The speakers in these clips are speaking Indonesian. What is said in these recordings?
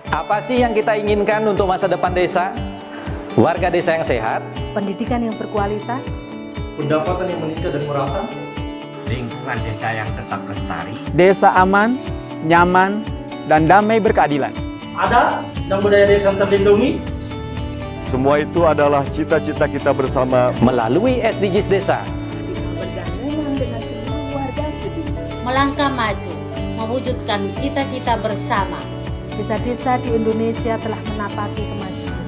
Apa sih yang kita inginkan untuk masa depan desa? Warga desa yang sehat, pendidikan yang berkualitas, pendapatan yang meningkat dan merata, lingkungan desa yang tetap lestari, desa aman, nyaman, dan damai berkeadilan. adat dan budaya desa yang terlindungi. Semua itu adalah cita-cita kita bersama melalui SDGs Desa. kita bergandengan dengan seluruh warga sedunia. Melangkah maju, mewujudkan cita-cita bersama. Desa-desa di Indonesia telah menapaki kemajuan.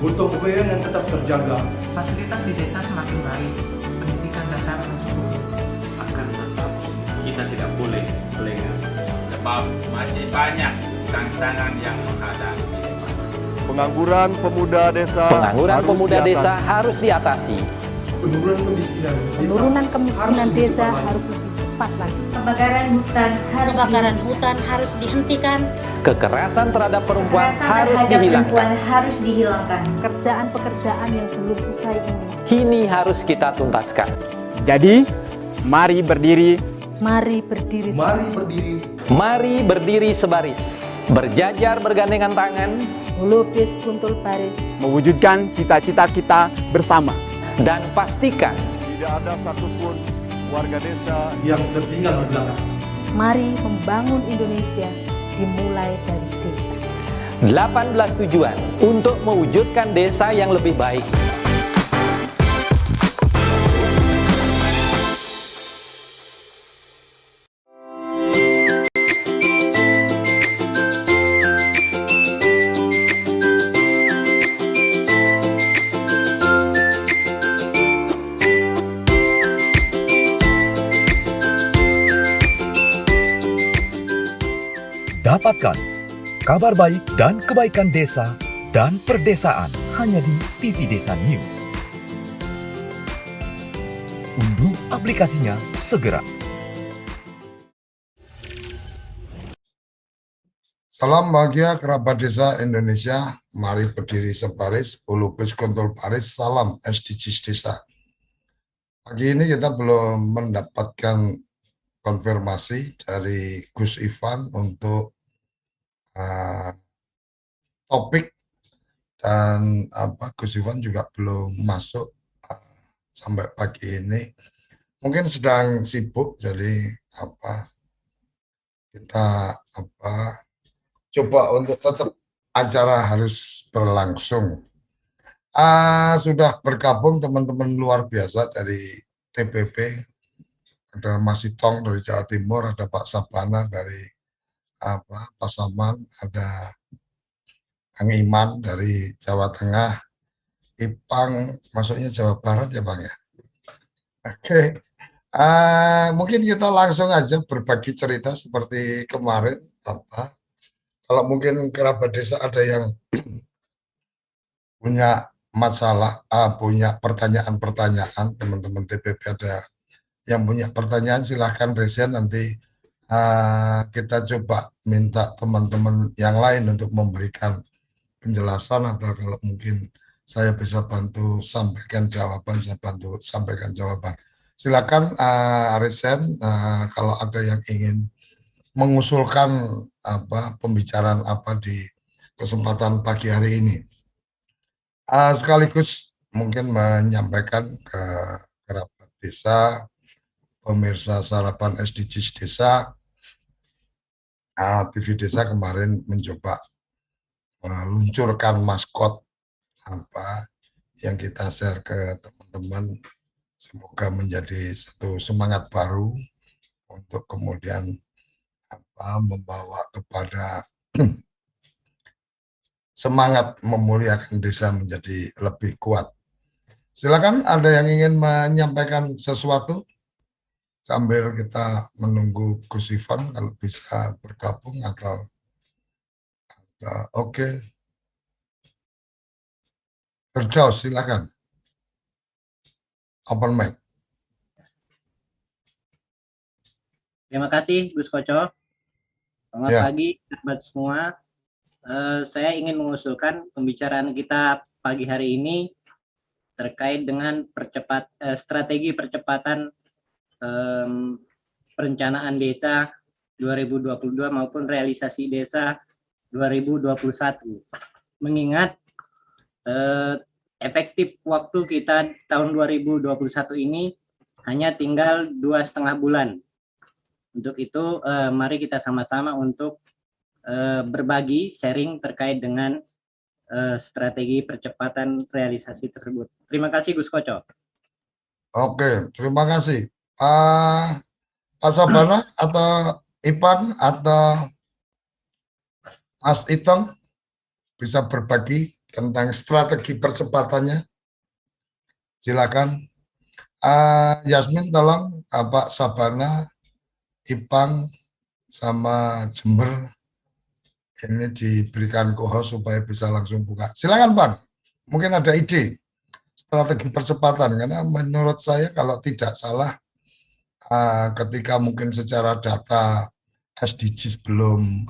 Gotong royong yang tetap terjaga. Fasilitas di desa semakin baik, pendidikan dasar mencukupi. Akan tetap kita tidak boleh lengah, sebab masih banyak tantangan yang menghadapi. pengangguran pemuda desa. Pengangguran pemuda desa harus diatasi. Penurunan kemiskinan desa harus lebih cepat lagi. Kebakaran hutan harus dihentikan. Kekerasan terhadap perempuan harus dihilangkan. Pekerjaan-pekerjaan yang belum usai ini. Kini harus kita tuntaskan. Jadi, mari berdiri. Mari berdiri. Mari berdiri sebaris, berjajar bergandengan tangan, Melukis kuntul baris. Mewujudkan cita-cita kita bersama. dan pastikan Tidak ada satupun warga desa yang tertinggal di belakang. Mari membangun Indonesia dimulai dari desa. 18 tujuan untuk mewujudkan desa yang lebih baik. Dapatkan kabar baik dan kebaikan desa dan perdesaan hanya di TV Desa News. Unduh aplikasinya segera. Salam bahagia kerabat desa Indonesia, mari berdiri sebaris, lupis kontrol baris, salam SDGs Desa. Pagi ini kita belum mendapatkan konfirmasi dari Gus Ivan untuk topik, dan Gus Ivan juga belum masuk sampai pagi ini. Mungkin sedang sibuk, jadi kita coba untuk tetap acara harus berlangsung. Sudah bergabung teman-teman luar biasa dari TPP, ada Mas Itong dari Jawa Timur, ada Pak Sabana dari Pasaman, ada Kang Iman dari Jawa Tengah, Ipang masuknya Jawa Barat ya Bang ya. Oke. Mungkin kita langsung aja berbagi cerita seperti kemarin. Kalau mungkin kerabat desa ada yang punya masalah, punya pertanyaan-pertanyaan, teman-teman TPP ada yang punya pertanyaan, silahkan resen, nanti kita coba minta teman-teman yang lain untuk memberikan penjelasan, atau kalau mungkin saya bisa bantu sampaikan jawaban, saya bantu sampaikan jawaban. Silakan resen kalau ada yang ingin mengusulkan pembicaraan di kesempatan pagi hari ini. Sekaligus mungkin menyampaikan ke kerabat desa, pemirsa sarapan SDGs Desa, TV Desa kemarin mencoba meluncurkan maskot yang kita share ke teman-teman. Semoga menjadi satu semangat baru untuk kemudian membawa kepada semangat memuliakan desa menjadi lebih kuat. Silakan ada yang ingin menyampaikan sesuatu sambil kita menunggu Gus Ivan kalau bisa bergabung atau oke. Firdaus, silakan. Open mic. Terima kasih Gus Koco. Selamat pagi sahabat semua. Saya ingin mengusulkan pembicaraan kita pagi hari ini terkait dengan strategi percepatan perencanaan desa 2022 maupun realisasi desa 2021. Mengingat efektif waktu kita tahun 2021 ini hanya tinggal 2,5 bulan. Untuk itu, mari kita sama-sama untuk berbagi, sharing terkait dengan strategi percepatan realisasi tersebut. Terima kasih Gus Koco. Oke, terima kasih. Pak Sabana atau Ipan atau Mas Itong bisa berbagi tentang strategi percepatannya. Silakan. Yasmin tolong Pak Sabana, Ipang sama Jember ini diberikan co-host supaya bisa langsung buka. Silakan Bang. Mungkin ada ide strategi percepatan karena menurut saya kalau tidak salah ketika mungkin secara data SDGs belum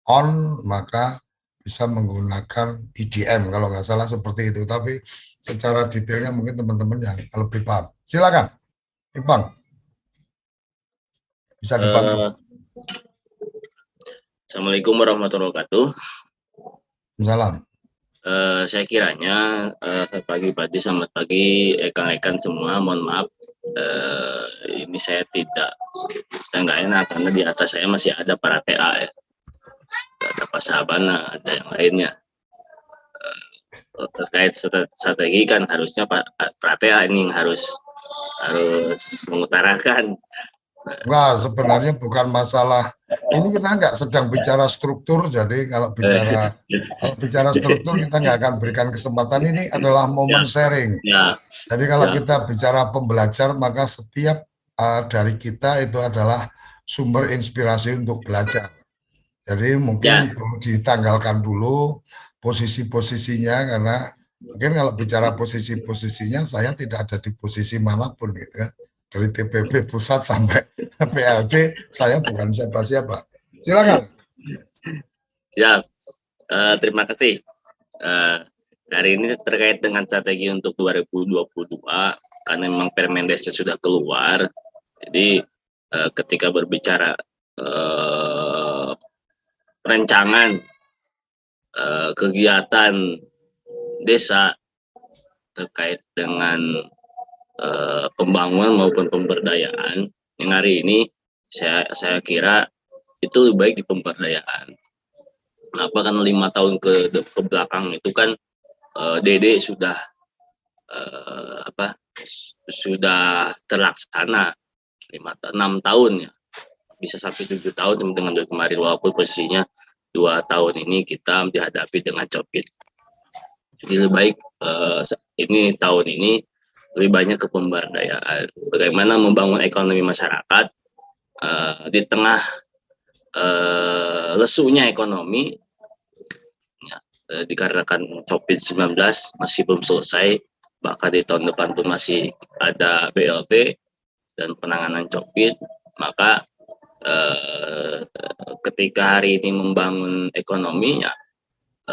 on, maka bisa menggunakan IDM kalau nggak salah seperti itu. Tapi secara detailnya mungkin teman-teman yang lebih paham. Silakan, Ipang. Bisa dibantu. Assalamualaikum warahmatullahi wabarakatuh. Salam. Saya kiranya pagi selamat pagi rekan-rekan semua. Mohon maaf, ini saya nggak enak karena di atas saya masih ada para TA ya. Ada Pak Sabana, ada yang lainnya. Terkait strategi kan harusnya Pak TA ini yang harus mengutarakan. Enggak, sebenarnya bukan masalah. Ini kita nggak sedang bicara struktur, jadi kalau bicara struktur kita nggak akan berikan kesempatan. Ini adalah momen sharing. Jadi kalau kita bicara pembelajar, maka setiap dari kita itu adalah sumber inspirasi untuk belajar. Jadi mungkin perlu ditanggalkan dulu posisi-posisinya, karena mungkin kalau bicara posisi-posisinya saya tidak ada di posisi manapun gitu kan. Dari TPP pusat sampai PLD, saya bukan siapa-siapa. Silakan. Siap. Terima kasih. Hari ini terkait dengan strategi untuk 2022, karena memang Permendesnya sudah keluar. Jadi ketika berbicara perencanaan kegiatan desa terkait dengan pembangunan maupun pemberdayaan, yang hari ini saya kira itu lebih baik di pemberdayaan. Kenapa? Karena 5 tahun ke belakang itu kan DD sudah sudah terlaksana 6 tahun ya, bisa sampai 7 tahun dengan kemarin, walaupun posisinya 2 tahun ini kita dihadapi dengan COVID. Jadi lebih baik ini tahun ini lebih banyak ke pemberdayaan. Bagaimana membangun ekonomi masyarakat di tengah lesunya ekonomi ya, dikarenakan COVID-19 masih belum selesai, bahkan di tahun depan pun masih ada BLT dan penanganan COVID. Maka ketika hari ini membangun ekonomi ya,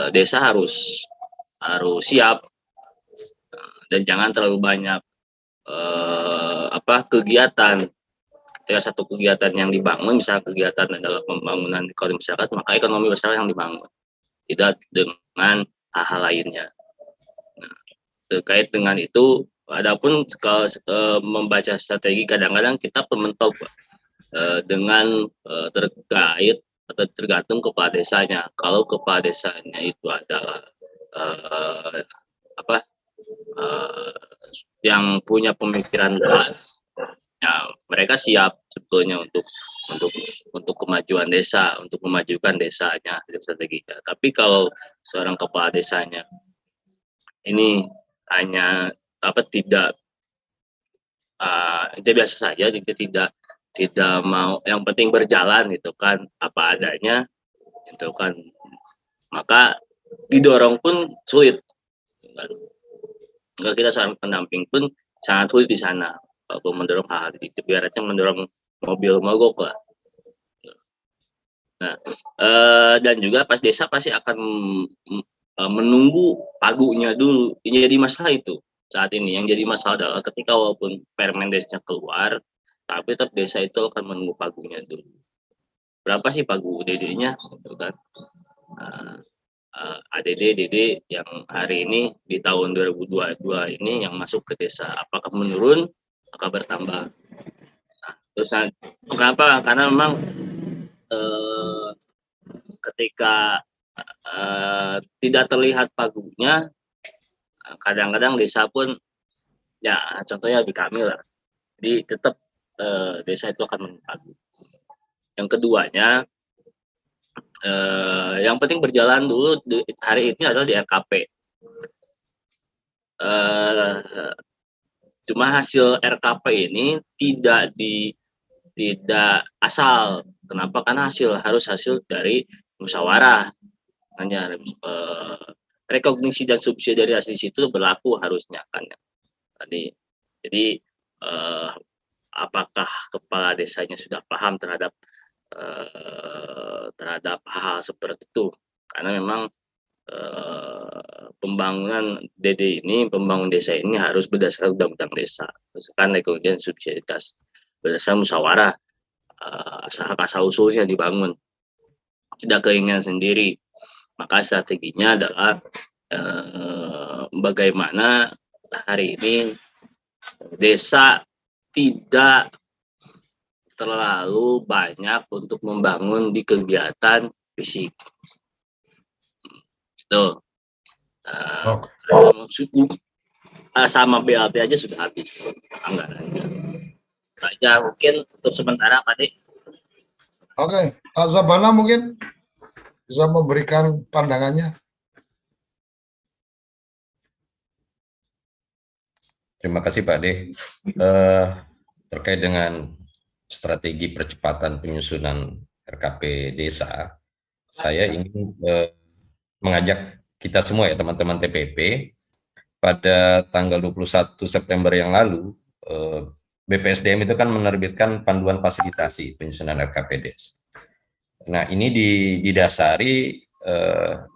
desa harus siap. Dan jangan terlalu banyak kegiatan. Ketika satu kegiatan yang dibangun, misalnya kegiatan adalah pembangunan ekonomi masyarakat, maka ekonomi masyarakat yang dibangun, tidak dengan hal-hal lainnya. Nah, terkait dengan itu, adapun kalau membaca strategi, kadang-kadang kita mentok dengan terkait atau tergantung kepala desanya. Kalau kepala desanya itu adalah yang punya pemikiran luas, ya mereka siap sebetulnya untuk kemajuan desa, untuk memajukan desanya, strateginya. Tapi kalau seorang kepala desanya ini hanya tidak itu biasa saja, tidak mau, yang penting berjalan itu kan apa adanya, itu kan, maka didorong pun sulit. Enggak, kita seorang pendamping pun sangat sulit di sana. Kalau mendorong hal itu, biarnya mendorong mobil mogok lah. Nah, dan juga pas desa pasti akan menunggu pagunya dulu. Ini jadi masalah itu saat ini. Yang jadi masalah adalah ketika walaupun Permendesnya keluar, tapi tetap desa itu akan menunggu pagunya dulu. Berapa sih pagu DD-nya, gitu kan? ADD, DD yang hari ini di tahun 2022 ini yang masuk ke desa, apakah menurun, apakah bertambah? Nah, terus kenapa? Karena memang ketika tidak terlihat pagunya, kadang-kadang desa pun, ya contohnya di kami lah, jadi tetap desa itu akan menunggu. Yang keduanya, yang penting berjalan dulu hari ini adalah di RKP. Cuma hasil RKP ini tidak asal. Kenapa? Karena harus hasil dari musyawarah. Hanya rekognisi dan subsidi dari hasil situ berlaku harusnya kan ya. Jadi apakah kepala desanya sudah paham terhadap hal seperti itu, karena memang pembangunan DD ini, pembangunan desa ini harus berdasarkan undang-undang desa, berdasarkan rekognisi dan subsidiaritas, berdasarkan musyawarah, asal usulnya dibangun, tidak keinginan sendiri. Maka strateginya adalah bagaimana hari ini desa tidak terlalu banyak untuk membangun di kegiatan fisik. Itu suku sama BLT aja sudah habis anggarannya. Aja mungkin untuk sementara Pak Dik. Oke, Pak Zabana mungkin bisa memberikan pandangannya. Terima kasih Pak De. Terkait dengan strategi percepatan penyusunan RKP desa, saya ingin mengajak kita semua ya teman-teman TPP, pada tanggal 21 September yang lalu BPSDM itu kan menerbitkan panduan fasilitasi penyusunan RKP desa. Nah ini didasari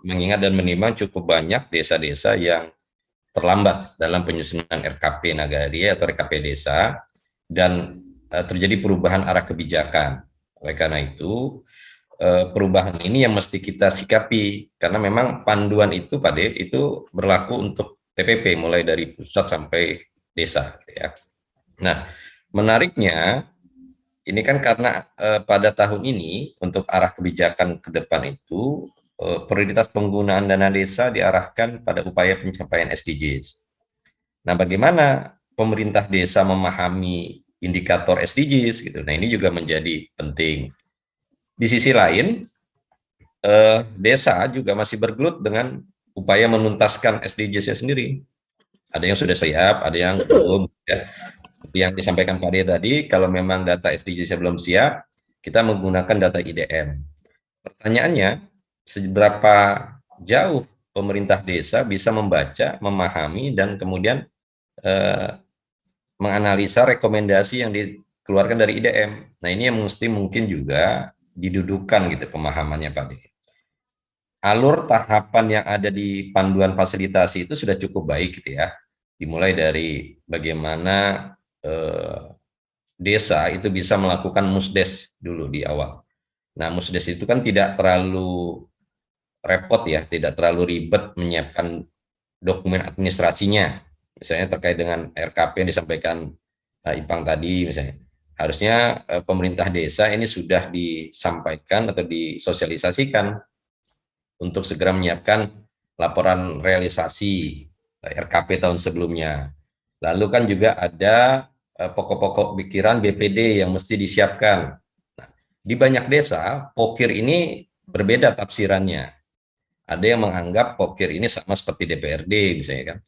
mengingat dan menimbang cukup banyak desa-desa yang terlambat dalam penyusunan RKP Nagari atau RKP desa, dan terjadi perubahan arah kebijakan. Oleh karena itu, perubahan ini yang mesti kita sikapi, karena memang panduan itu, Pak De, itu berlaku untuk TPP, mulai dari pusat sampai desa. Ya. Nah, menariknya, ini kan karena pada tahun ini, untuk arah kebijakan ke depan itu, prioritas penggunaan dana desa diarahkan pada upaya pencapaian SDGs. Nah, bagaimana pemerintah desa memahami indikator SDGs gitu. Nah, ini juga menjadi penting. Di sisi lain, desa juga masih bergelut dengan upaya menuntaskan SDGs-nya sendiri. Ada yang sudah siap, ada yang belum. Ya. Yang disampaikan Pak De tadi, kalau memang data SDGs-nya belum siap, kita menggunakan data IDM. Pertanyaannya, seberapa jauh pemerintah desa bisa membaca, memahami, dan kemudian menganalisa rekomendasi yang dikeluarkan dari IDM. Nah, ini yang mesti mungkin juga didudukan gitu pemahamannya Pak De. Alur tahapan yang ada di panduan fasilitasi itu sudah cukup baik gitu ya. Dimulai dari bagaimana desa itu bisa melakukan musdes dulu di awal. Nah, musdes itu kan tidak terlalu repot ya, tidak terlalu ribet menyiapkan dokumen administrasinya. Misalnya terkait dengan RKP yang disampaikan Ipang tadi misalnya. Harusnya pemerintah desa ini sudah disampaikan atau disosialisasikan untuk segera menyiapkan laporan realisasi RKP tahun sebelumnya. Lalu kan juga ada pokok-pokok pikiran BPD yang mesti disiapkan. Nah, di banyak desa, pokir ini berbeda tafsirannya. Ada yang menganggap pokir ini sama seperti DPRD misalnya kan.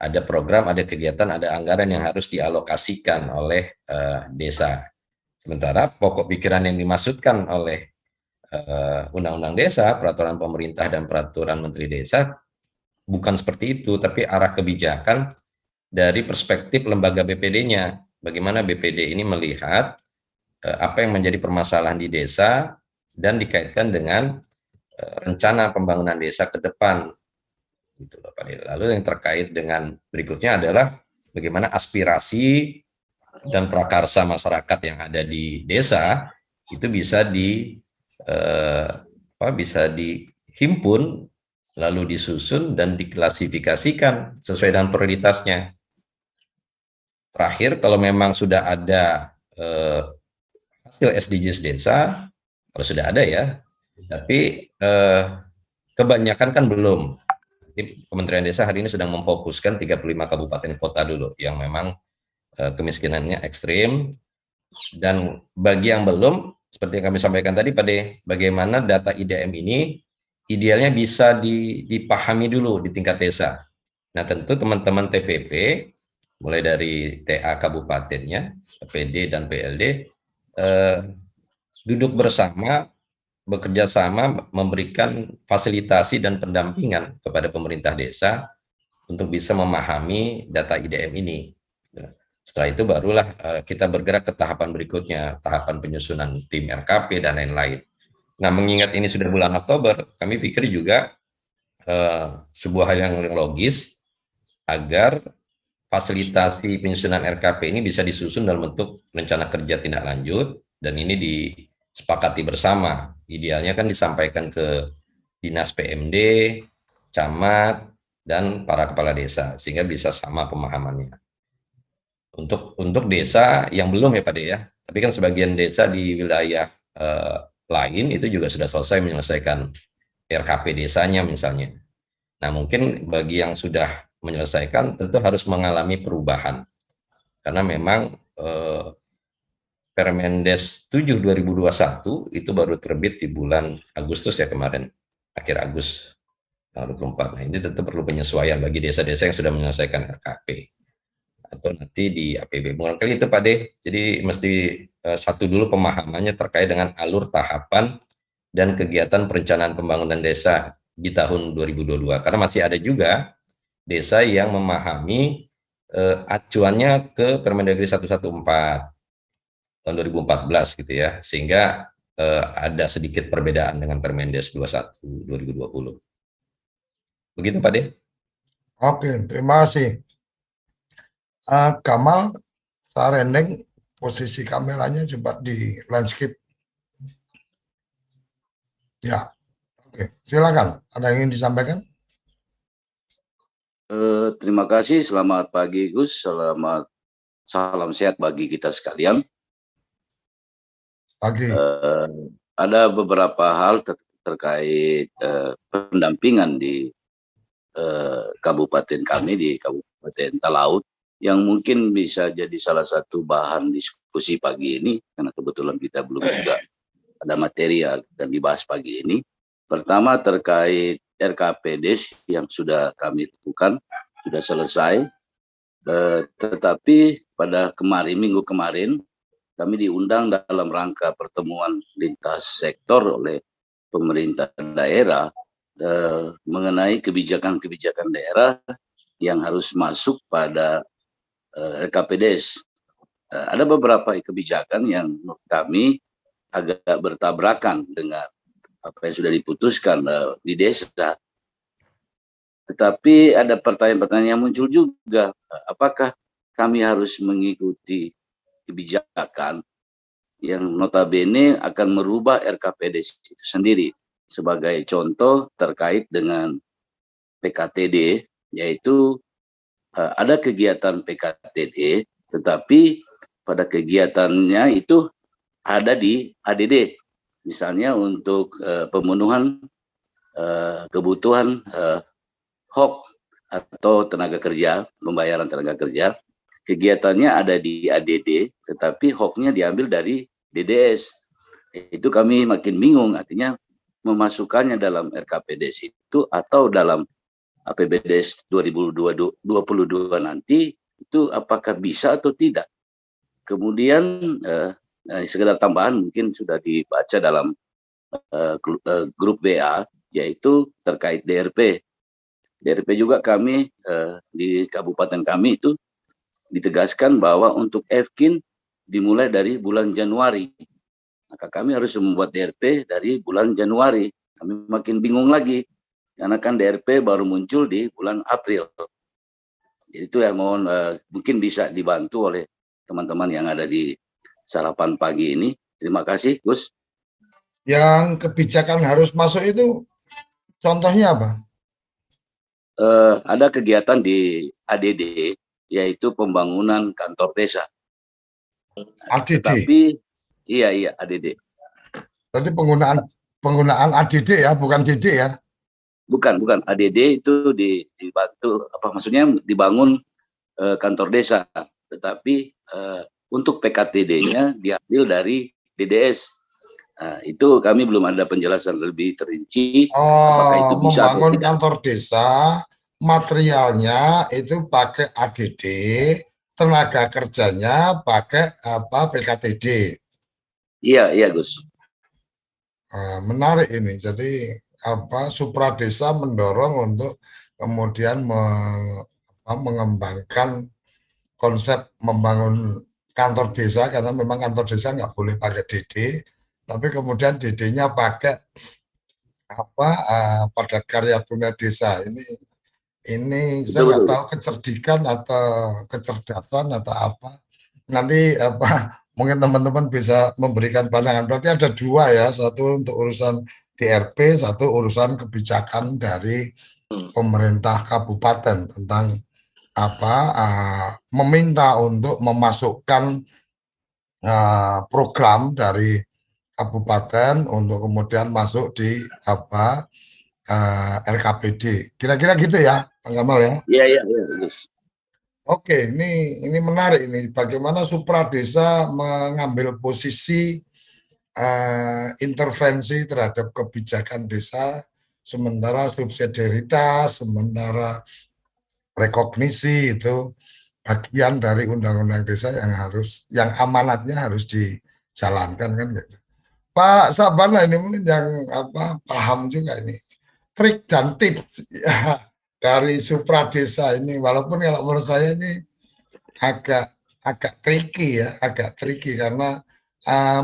Ada program, ada kegiatan, ada anggaran yang harus dialokasikan oleh desa. Sementara pokok pikiran yang dimaksudkan oleh undang-undang desa, peraturan pemerintah dan peraturan menteri desa bukan seperti itu, tapi arah kebijakan dari perspektif lembaga BPD-nya. Bagaimana BPD ini melihat apa yang menjadi permasalahan di desa dan dikaitkan dengan rencana pembangunan desa ke depan. Gitu loh, Pak. Lalu yang terkait dengan berikutnya adalah bagaimana aspirasi dan prakarsa masyarakat yang ada di desa itu bisa bisa dihimpun, lalu disusun dan diklasifikasikan sesuai dengan prioritasnya. Terakhir, kalau memang sudah ada hasil SDGs desa, kalau sudah ada ya, tapi kebanyakan kan belum. Kementerian Desa hari ini sedang memfokuskan 35 kabupaten kota dulu yang memang kemiskinannya ekstrim, dan bagi yang belum, seperti yang kami sampaikan tadi, bagaimana data IDM ini idealnya bisa dipahami dulu di tingkat desa. Nah, tentu teman-teman TPP, mulai dari TA kabupatennya, PD dan PLD, duduk bersama, bekerja sama, memberikan fasilitasi dan pendampingan kepada pemerintah desa untuk bisa memahami data IDM ini. Setelah itu barulah kita bergerak ke tahapan berikutnya, tahapan penyusunan tim RKP dan lain-lain. Nah, mengingat ini sudah bulan Oktober, kami pikir juga sebuah hal yang logis agar fasilitasi penyusunan RKP ini bisa disusun dalam bentuk rencana kerja tindak lanjut, dan ini disepakati bersama. Idealnya kan disampaikan ke Dinas PMD, camat, dan para kepala desa, sehingga bisa sama pemahamannya. Untuk desa yang belum ya Pak De ya, tapi kan sebagian desa di wilayah lain itu juga sudah selesai menyelesaikan RKP desanya misalnya. Nah, mungkin bagi yang sudah menyelesaikan tentu harus mengalami perubahan, karena memang Permendes 7 2021 itu baru terbit di bulan Agustus ya kemarin, akhir Agustus 2024. Nah, ini tentu perlu penyesuaian bagi desa-desa yang sudah menyelesaikan RKP atau nanti di APB. Mungkin itu Pak De. Jadi mesti satu dulu pemahamannya terkait dengan alur tahapan dan kegiatan perencanaan pembangunan desa di tahun 2022. Karena masih ada juga desa yang memahami acuannya ke Permendagri 114 tahun 2014 gitu ya, sehingga ada sedikit perbedaan dengan Permendes 21 2020. Begitu Pak De. Oke, terima kasih. Kamal Sarendeng, posisi kameranya coba di landscape. Ya, oke, silakan. Ada yang ingin disampaikan? Terima kasih. Selamat pagi Gus. Salam sehat bagi kita sekalian. Pagi. Ada beberapa hal terkait pendampingan di kabupaten kami, di Kabupaten Talaut, yang mungkin bisa jadi salah satu bahan diskusi pagi ini, karena kebetulan kita belum juga ada materi dan dibahas pagi ini. Pertama terkait RKPDes yang sudah kami tentukan, sudah selesai, tetapi pada minggu kemarin, kami diundang dalam rangka pertemuan lintas sektor oleh pemerintah daerah mengenai kebijakan-kebijakan daerah yang harus masuk pada RKPDes. Ada beberapa kebijakan yang menurut kami agak bertabrakan dengan apa yang sudah diputuskan di desa. Tetapi ada pertanyaan-pertanyaan yang muncul juga. Apakah kami harus mengikuti kebijakan yang notabene akan merubah RKPDes itu sendiri? Sebagai contoh terkait dengan PKTD, yaitu ada kegiatan PKTD, tetapi pada kegiatannya itu ada di ADD, misalnya untuk pemenuhan kebutuhan HOK atau tenaga kerja, pembayaran tenaga kerja, kegiatannya ada di ADD, tetapi HOK-nya diambil dari DDS. Itu kami makin bingung, artinya memasukkannya dalam RKPDes itu atau dalam APBDes 2022 nanti itu apakah bisa atau tidak. Kemudian sekedar tambahan mungkin sudah dibaca dalam grup WA, yaitu terkait DRP. DRP juga kami di kabupaten kami itu ditegaskan bahwa untuk FKIN dimulai dari bulan Januari. Maka kami harus membuat DRP dari bulan Januari. Kami makin bingung lagi. Karena kan DRP baru muncul di bulan April. Jadi itu yang mohon mungkin bisa dibantu oleh teman-teman yang ada di sarapan pagi ini. Terima kasih, Gus. Yang kebijakan harus masuk itu contohnya apa? Ada kegiatan di ADD, yaitu pembangunan kantor desa. ADD? Tapi, iya ADD. Berarti penggunaan ADD ya, bukan DD ya? Bukan ADD itu dibantu, maksudnya dibangun kantor desa, tetapi untuk PKTD-nya diambil dari DDS. Itu kami belum ada penjelasan lebih terinci apakah itu bisa membangun kantor desa, materialnya itu pakai ADD, tenaga kerjanya pakai PKTD. Iya Gus. Menarik ini. Jadi Supradesa mendorong untuk kemudian mengembangkan konsep membangun kantor desa, karena memang kantor desa nggak boleh pakai DD, tapi kemudian DD-nya pakai padat karya tunai desa. Ini saya nggak tahu kecerdikan atau kecerdasan atau apa. Nanti mungkin teman-teman bisa memberikan pandangan. Berarti ada dua ya, satu untuk urusan DRP, satu urusan kebijakan dari pemerintah kabupaten tentang meminta untuk memasukkan program dari kabupaten untuk kemudian masuk di RKPD. Kira-kira gitu ya, Kang Kamal ya? Iya. Oke, ini menarik ini. Bagaimana Supradesa mengambil posisi intervensi terhadap kebijakan desa, sementara subsidiaritas, sementara rekognisi itu bagian dari undang-undang desa yang amanatnya harus dijalankan kan gitu. Pak Sabana ini mungkin yang paham juga ini trik dan tips dari Supradesa ini, walaupun kalau menurut saya ini agak tricky karena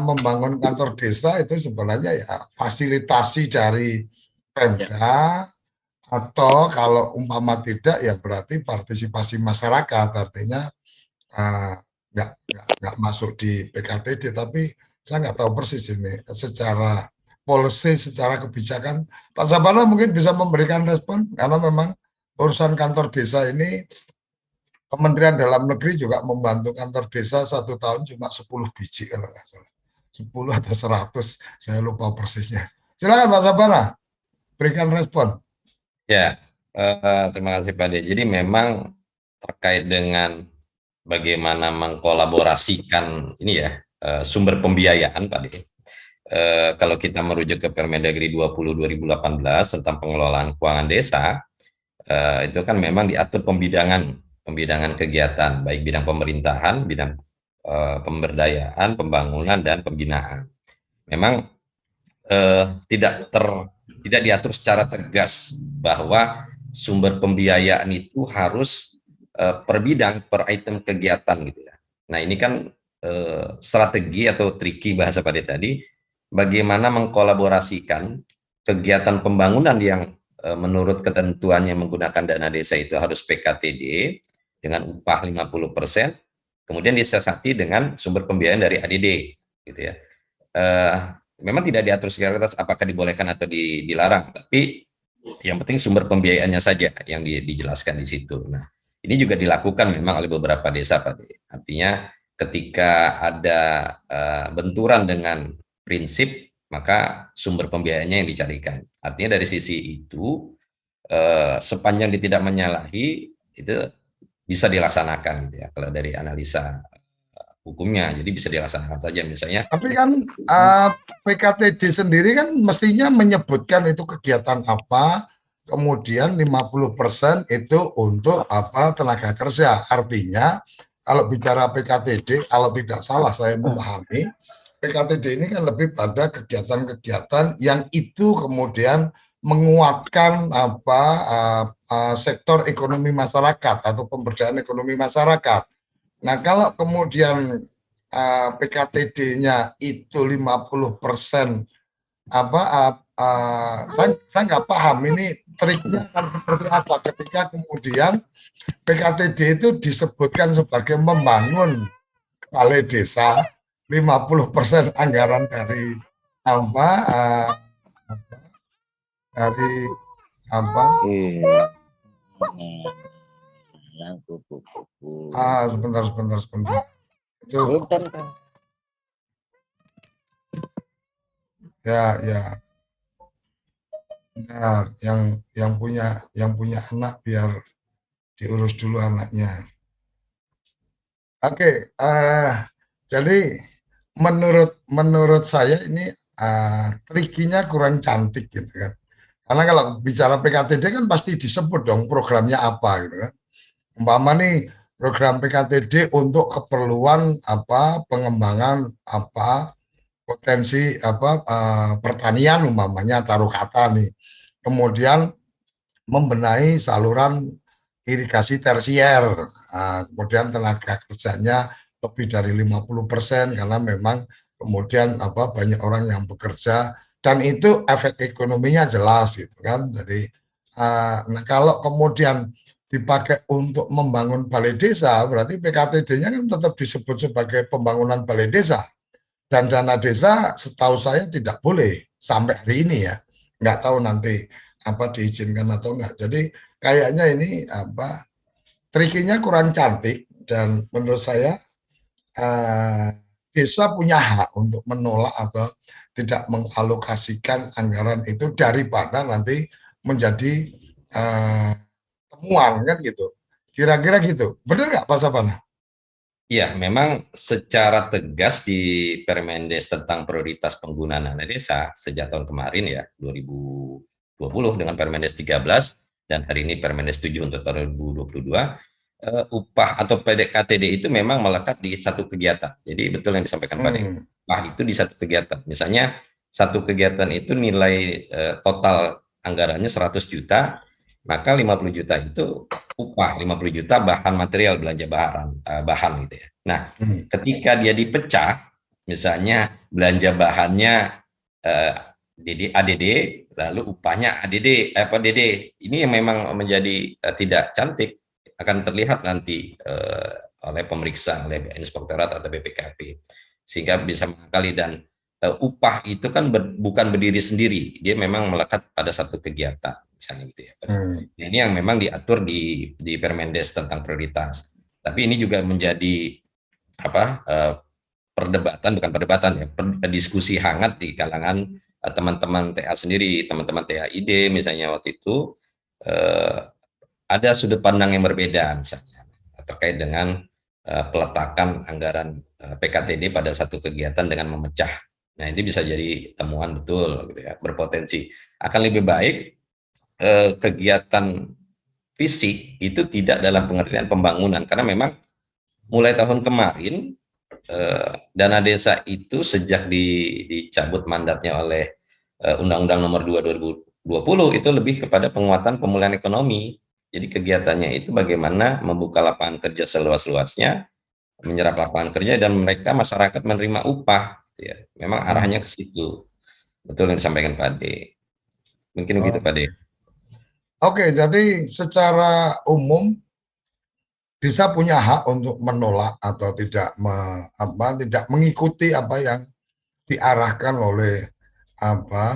membangun kantor desa itu sebenarnya ya fasilitasi dari Pemda, atau kalau umpama tidak ya berarti partisipasi masyarakat, artinya nggak masuk di PKTD. Tapi saya nggak tahu persis ini secara policy, secara kebijakan. Pak Sabana mungkin bisa memberikan respon, karena memang urusan kantor desa ini Kementerian Dalam Negeri juga membantu kantor desa 1 tahun cuma 10 biji kalau nggak salah. 10 atau 100, saya lupa persisnya. Silakan Pak Sabana, berikan respon. Ya, terima kasih Pak De. Jadi memang terkait dengan bagaimana mengkolaborasikan ini ya, sumber pembiayaan Pak De. Kalau kita merujuk ke Permendagri 20/2018 tentang pengelolaan keuangan desa, itu kan memang diatur pembidangan kegiatan, baik bidang pemerintahan, bidang pemberdayaan, pembangunan, dan pembinaan. Memang tidak diatur secara tegas bahwa sumber pembiayaan itu harus per bidang, per item kegiatan gitu ya. Nah ini kan strategi atau triki bahasa Pak De tadi, bagaimana mengkolaborasikan kegiatan pembangunan yang menurut ketentuannya menggunakan dana desa itu harus PKTD dengan upah 50%, kemudian disiasati dengan sumber pembiayaan dari ADD gitu ya. Memang tidak diatur secara keras apakah dibolehkan atau dilarang, tapi yang penting sumber pembiayaannya saja yang dijelaskan di situ. Nah, ini juga dilakukan memang oleh beberapa desa, Pak. Artinya ketika ada benturan dengan prinsip, maka sumber pembiayaannya yang dicarikan. Artinya dari sisi itu, sepanjang dia tidak menyalahi, itu bisa dilaksanakan gitu ya. Kalau dari analisa hukumnya, jadi bisa dilaksanakan saja misalnya. Tapi kan PKTD sendiri kan mestinya menyebutkan itu kegiatan apa, kemudian 50% itu untuk apa, tenaga kerja. Artinya kalau bicara PKTD, kalau tidak salah saya memahami, PKTD ini kan lebih pada kegiatan-kegiatan yang itu kemudian menguatkan apa sektor ekonomi masyarakat atau pemberdayaan ekonomi masyarakat. Nah, kalau kemudian PKTD-nya itu 50%, saya nggak paham ini triknya kan seperti apa ketika kemudian PKTD itu disebutkan sebagai membangun balai desa 50% anggaran dari apa dari apa sebentar itu ya benar, yang punya anak biar diurus dulu anaknya. Oke, jadi menurut saya ini trikinya kurang cantik gitu kan. Karena kalau bicara PKTD kan pasti disebut dong programnya apa gitu kan. Umpama nih program PKTD untuk keperluan apa, pengembangan apa, potensi apa pertanian umpamanya, taruh kata nih. Kemudian membenahi saluran irigasi tersier. Kemudian tenaga kerjanya lebih dari 50% karena memang kemudian apa banyak orang yang bekerja dan itu efek ekonominya jelas gitu kan. Jadi nah kalau kemudian dipakai untuk membangun balai desa, berarti PKTD-nya kan tetap disebut sebagai pembangunan balai desa. Dan dana desa setahu saya tidak boleh sampai hari ini ya. Nggak tahu nanti apa diizinkan atau enggak. Jadi kayaknya ini apa trikinya kurang cantik dan menurut saya desa punya hak untuk menolak atau tidak mengalokasikan anggaran itu daripada nanti menjadi temuan kan gitu. Kira-kira gitu. Benar nggak Pak Sapana? Ya, memang secara tegas di Permendes tentang prioritas penggunaan dana desa sejak tahun kemarin ya 2020 dengan Permendes 13 dan hari ini Permendes 7 untuk tahun 2022 upah atau PKTD itu memang melekat di satu kegiatan. Jadi betul yang disampaikan Pak Dek. Upah itu di satu kegiatan. Misalnya satu kegiatan itu nilai total anggarannya 100 juta, maka 50 juta itu upah, 50 juta bahan material belanja bahan gitu ya. Nah, ketika dia dipecah, misalnya belanja bahannya ADD, lalu upahnya DD, ini yang memang menjadi tidak cantik, akan terlihat nanti oleh pemeriksa, oleh Inspektorat atau BPKP, sehingga bisa mengakali dan upah itu kan bukan berdiri sendiri, dia memang melekat pada satu kegiatan. Misalnya gitu ya. Ini yang memang diatur di Permendes tentang prioritas. Tapi ini juga menjadi apa perdebatan, bukan perdebatan ya, diskusi hangat di kalangan teman-teman TA sendiri, teman-teman TAID misalnya waktu itu ada sudut pandang yang berbeda misalnya terkait dengan peletakan anggaran PKTD pada satu kegiatan dengan memecah. Nah, ini bisa jadi temuan betul gitu ya, berpotensi. Akan lebih baik kegiatan fisik itu tidak dalam pengertian pembangunan karena memang mulai tahun kemarin dana desa itu sejak dicabut mandatnya oleh Undang-Undang Nomor 2 2020 itu lebih kepada penguatan pemulihan ekonomi. Jadi kegiatannya itu bagaimana membuka lapangan kerja seluas-luasnya, menyerap lapangan kerja dan mereka masyarakat menerima upah. Ya, memang arahnya ke situ. Betul yang disampaikan Pak Ade. Mungkin begitu Pak Ade. Oke, jadi secara umum desa punya hak untuk menolak atau tidak tidak mengikuti apa yang diarahkan oleh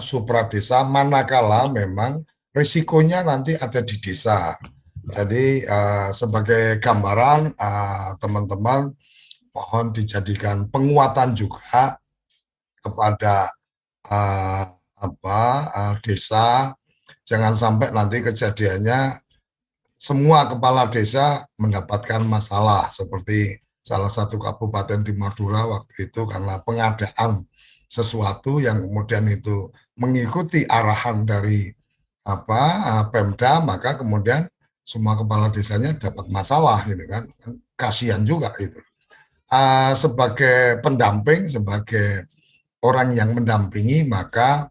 supra desa manakala memang risikonya nanti ada di desa. Jadi sebagai gambaran teman-teman mohon dijadikan penguatan juga kepada desa. Jangan sampai nanti kejadiannya semua kepala desa mendapatkan masalah seperti salah satu kabupaten di Madura waktu itu karena pengadaan sesuatu yang kemudian itu mengikuti arahan dari Pemda, maka kemudian semua kepala desanya dapat masalah gitu kan. Kasihan juga itu. Sebagai pendamping, sebagai orang yang mendampingi, maka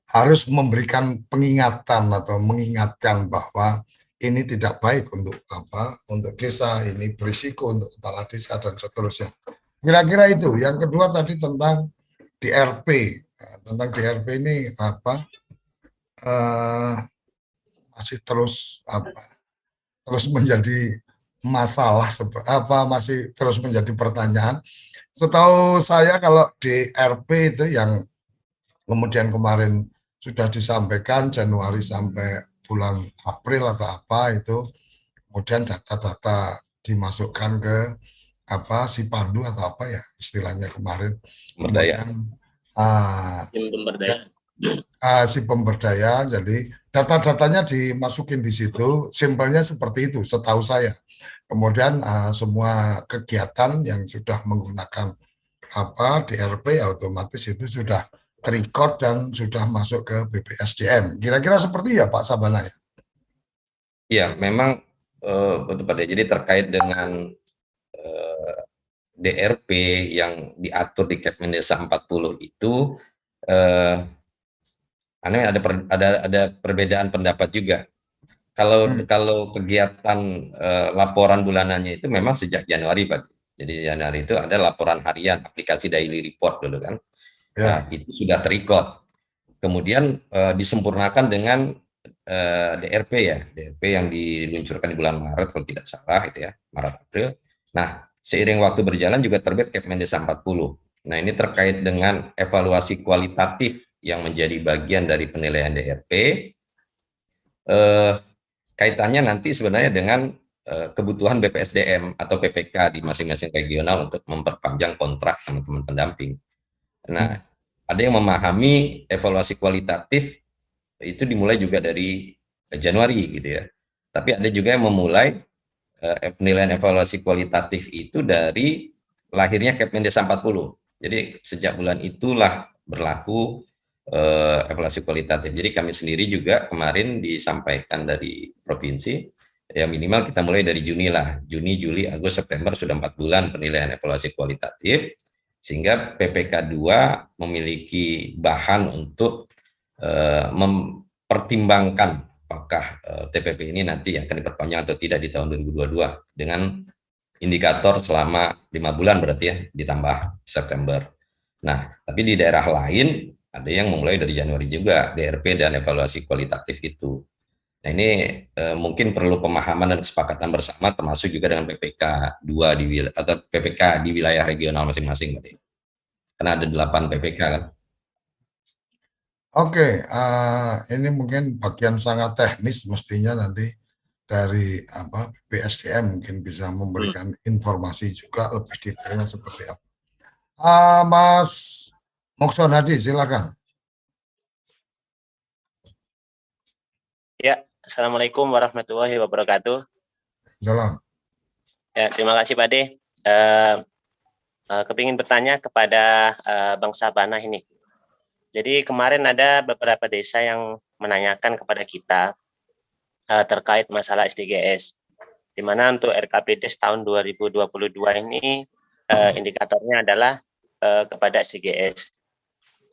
harus memberikan pengingatan atau mengingatkan bahwa ini tidak baik untuk untuk desa, ini berisiko untuk kepala desa dan seterusnya. Kira-kira itu. Yang kedua tadi tentang DRP. Tentang DRP ini masih terus menjadi masalah masih terus menjadi pertanyaan. Setahu saya kalau di RP itu yang kemudian kemarin sudah disampaikan Januari sampai bulan April atau apa itu, kemudian data-data dimasukkan ke si Pandu atau apa ya istilahnya kemarin. Pemberdayaan. Si pemberdayaan, jadi data-datanya dimasukin di situ, simpelnya seperti itu setahu saya. Kemudian semua kegiatan yang sudah menggunakan DRP otomatis itu sudah terrecord dan sudah masuk ke BPSDM. Kira-kira seperti ya Pak Sabana ya? Iya, memang betul Pak. Jadi terkait dengan DRP yang diatur di Kepmen Desa 40 itu ada perbedaan pendapat juga. Kalau kegiatan laporan bulanannya itu memang sejak Januari Pak. Jadi Januari itu ada laporan harian, aplikasi daily report dulu kan. Nah, itu sudah terrecord. Kemudian disempurnakan dengan DRP ya, DRP yang diluncurkan di bulan Maret kalau tidak salah itu ya, Maret April. Nah, seiring waktu berjalan juga terbit Kepmen Desa 40. Nah, ini terkait dengan evaluasi kualitatif yang menjadi bagian dari penilaian DRP. Kaitannya nanti sebenarnya dengan kebutuhan BPSDM atau PPK di masing-masing regional untuk memperpanjang kontrak teman-teman pendamping. Nah, ada yang memahami evaluasi kualitatif itu dimulai juga dari Januari gitu ya. Tapi ada juga yang memulai penilaian evaluasi kualitatif itu dari lahirnya Kepmen Desa 40. Jadi sejak bulan itulah berlaku evaluasi kualitatif. Jadi kami sendiri juga kemarin disampaikan dari provinsi, ya minimal kita mulai dari Juni lah. Juni, Juli, Agustus, September sudah 4 bulan penilaian evaluasi kualitatif, sehingga PPK 2 memiliki bahan untuk mempertimbangkan apakah TPP ini nanti akan diperpanjang atau tidak di tahun 2022 dengan indikator selama 5 bulan berarti ya, ditambah September. Nah, tapi di daerah lain ada yang memulai dari Januari juga DRP dan evaluasi kualitatif itu. Nah, ini mungkin perlu pemahaman dan kesepakatan bersama, termasuk juga dengan PPK 2 atau PPK di wilayah regional masing-masing. Karena ada 8 PPK kan. Oke, ini mungkin bagian sangat teknis, mestinya nanti dari BPSDM mungkin bisa memberikan informasi juga lebih detailnya seperti apa. Mas Mokson Hadi, silakan. Ya, Assalamualaikum warahmatullahi wabarakatuh. Salam. Ya, terima kasih Pak De. Kepingin bertanya kepada Bang Sabana ini. Jadi kemarin ada beberapa desa yang menanyakan kepada kita terkait masalah SDGs. Di mana untuk RKPDes tahun 2022 ini indikatornya adalah kepada SDGs.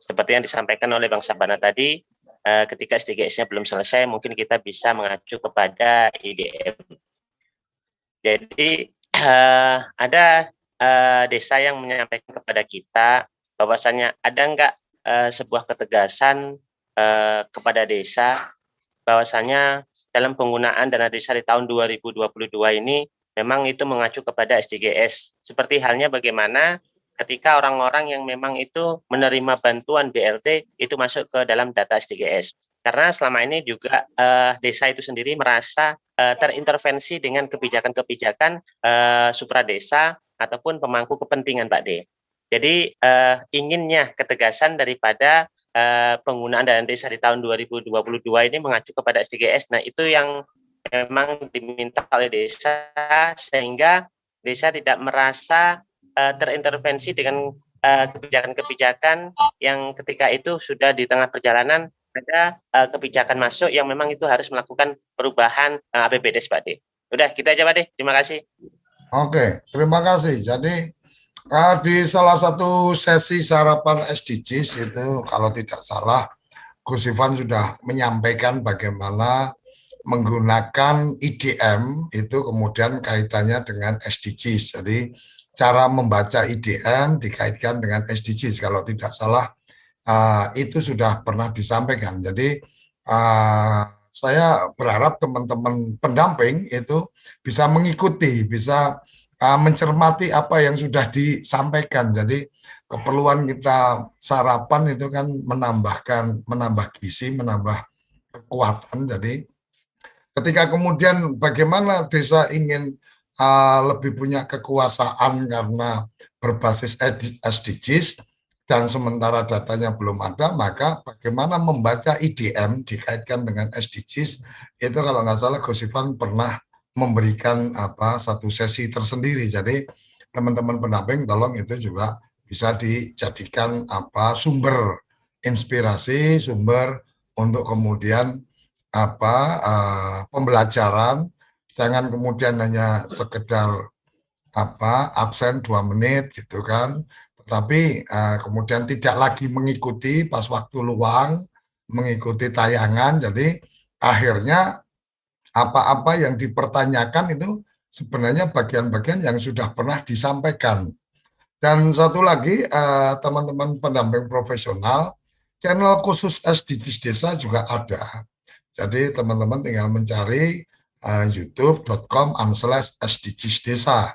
Seperti yang disampaikan oleh Bang Sabana tadi, ketika SDGs-nya belum selesai, mungkin kita bisa mengacu kepada IDM. Jadi ada desa yang menyampaikan kepada kita bahwasannya ada enggak sebuah ketegasan kepada desa bahwasannya dalam penggunaan dana desa di tahun 2022 ini memang itu mengacu kepada SDGs. Seperti halnya bagaimana ketika orang-orang yang memang itu menerima bantuan BLT itu masuk ke dalam data SDGs. Karena selama ini juga desa itu sendiri merasa terintervensi dengan kebijakan-kebijakan supradesa ataupun pemangku kepentingan Pak D. Jadi inginnya ketegasan daripada penggunaan dana desa di tahun 2022 ini mengacu kepada SDGs. Nah, itu yang memang diminta oleh desa sehingga desa tidak merasa terintervensi dengan kebijakan-kebijakan yang ketika itu sudah di tengah perjalanan ada kebijakan masuk yang memang itu harus melakukan perubahan APBDes Pak D. Udah, kita aja Pak D. Terima kasih. Oke, terima kasih. Jadi di salah satu sesi sarapan SDGs itu kalau tidak salah Gus Ivan sudah menyampaikan bagaimana menggunakan IDM itu kemudian kaitannya dengan SDGs. Jadi cara membaca IDM dikaitkan dengan SDGs kalau tidak salah itu sudah pernah disampaikan. Jadi saya berharap teman-teman pendamping itu bisa mengikuti, bisa mencermati apa yang sudah disampaikan. Jadi keperluan kita sarapan itu kan menambah gizi, menambah kekuatan. Jadi ketika kemudian bagaimana desa ingin lebih punya kekuasaan karena berbasis SDGs dan sementara datanya belum ada, maka bagaimana membaca IDM dikaitkan dengan SDGs itu kalau nggak salah Gus Ivan pernah memberikan satu sesi tersendiri. Jadi teman-teman pendamping tolong itu juga bisa dijadikan sumber inspirasi, sumber untuk kemudian pembelajaran. Jangan kemudian hanya sekedar absen 2 menit gitu kan, tetapi kemudian tidak lagi mengikuti pas waktu luang, mengikuti tayangan. Jadi akhirnya apa-apa yang dipertanyakan itu sebenarnya bagian-bagian yang sudah pernah disampaikan. Dan satu lagi, teman-teman pendamping profesional, channel khusus SDGs Desa juga ada. Jadi teman-teman tinggal mencari youtube.com/SDGs Desa.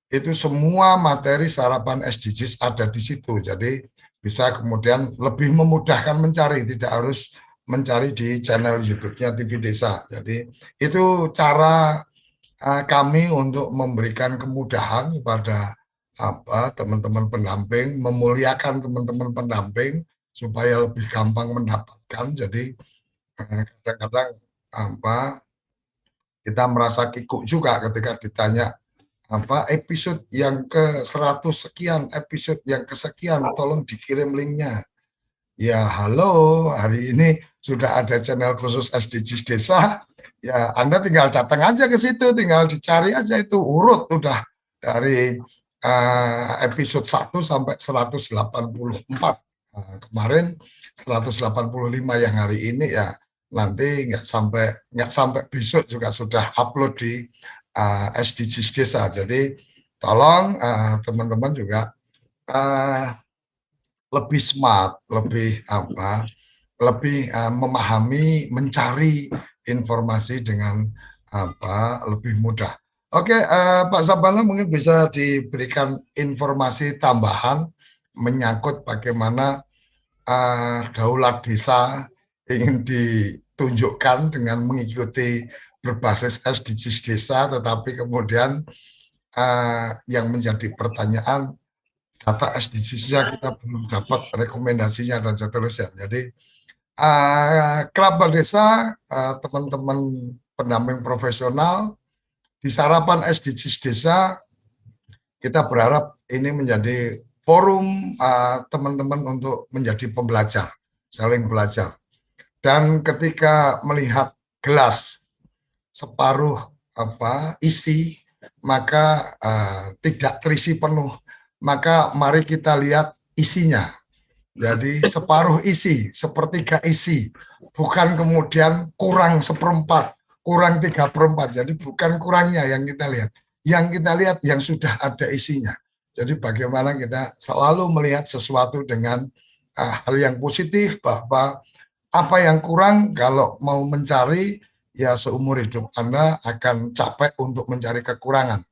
Itu semua materi sarapan SDGs ada di situ. Jadi bisa kemudian lebih memudahkan mencari, tidak harus mencari di channel YouTube-nya TV Desa. Jadi itu cara kami untuk memberikan kemudahan kepada teman-teman pendamping, memuliakan teman-teman pendamping supaya lebih gampang mendapatkan. Jadi kadang-kadang kita merasa kikuk juga ketika ditanya episode yang ke-100 sekian, episode yang kesekian, tolong dikirim linknya. Ya halo, hari ini sudah ada channel khusus SDGs Desa, ya Anda tinggal datang aja ke situ, tinggal dicari aja itu urut udah dari episode 1 sampai 184. Kemarin 185 yang hari ini ya nanti nggak sampai besok juga sudah upload di SDGs Desa. Jadi tolong teman-teman juga lebih smart, lebih memahami, mencari informasi dengan lebih mudah. Oke, Pak Sabana mungkin bisa diberikan informasi tambahan menyangkut bagaimana daulat desa ingin ditunjukkan dengan mengikuti berbasis SDGs Desa, tetapi kemudian yang menjadi pertanyaan, data SDGs-nya kita belum dapat rekomendasinya dan seterusnya. Jadi kerabat desa, teman-teman pendamping profesional, di sarapan SDGs Desa, kita berharap ini menjadi forum teman-teman untuk menjadi pembelajar, saling belajar. Dan ketika melihat gelas separuh isi, maka tidak terisi penuh, maka mari kita lihat isinya. Jadi separuh isi, sepertiga isi, bukan kemudian kurang 1/4, kurang 3/4. Jadi bukan kurangnya yang kita lihat. Yang kita lihat yang sudah ada isinya. Jadi bagaimana kita selalu melihat sesuatu dengan hal yang positif, bahwa apa yang kurang kalau mau mencari, ya seumur hidup Anda akan capek untuk mencari kekurangan.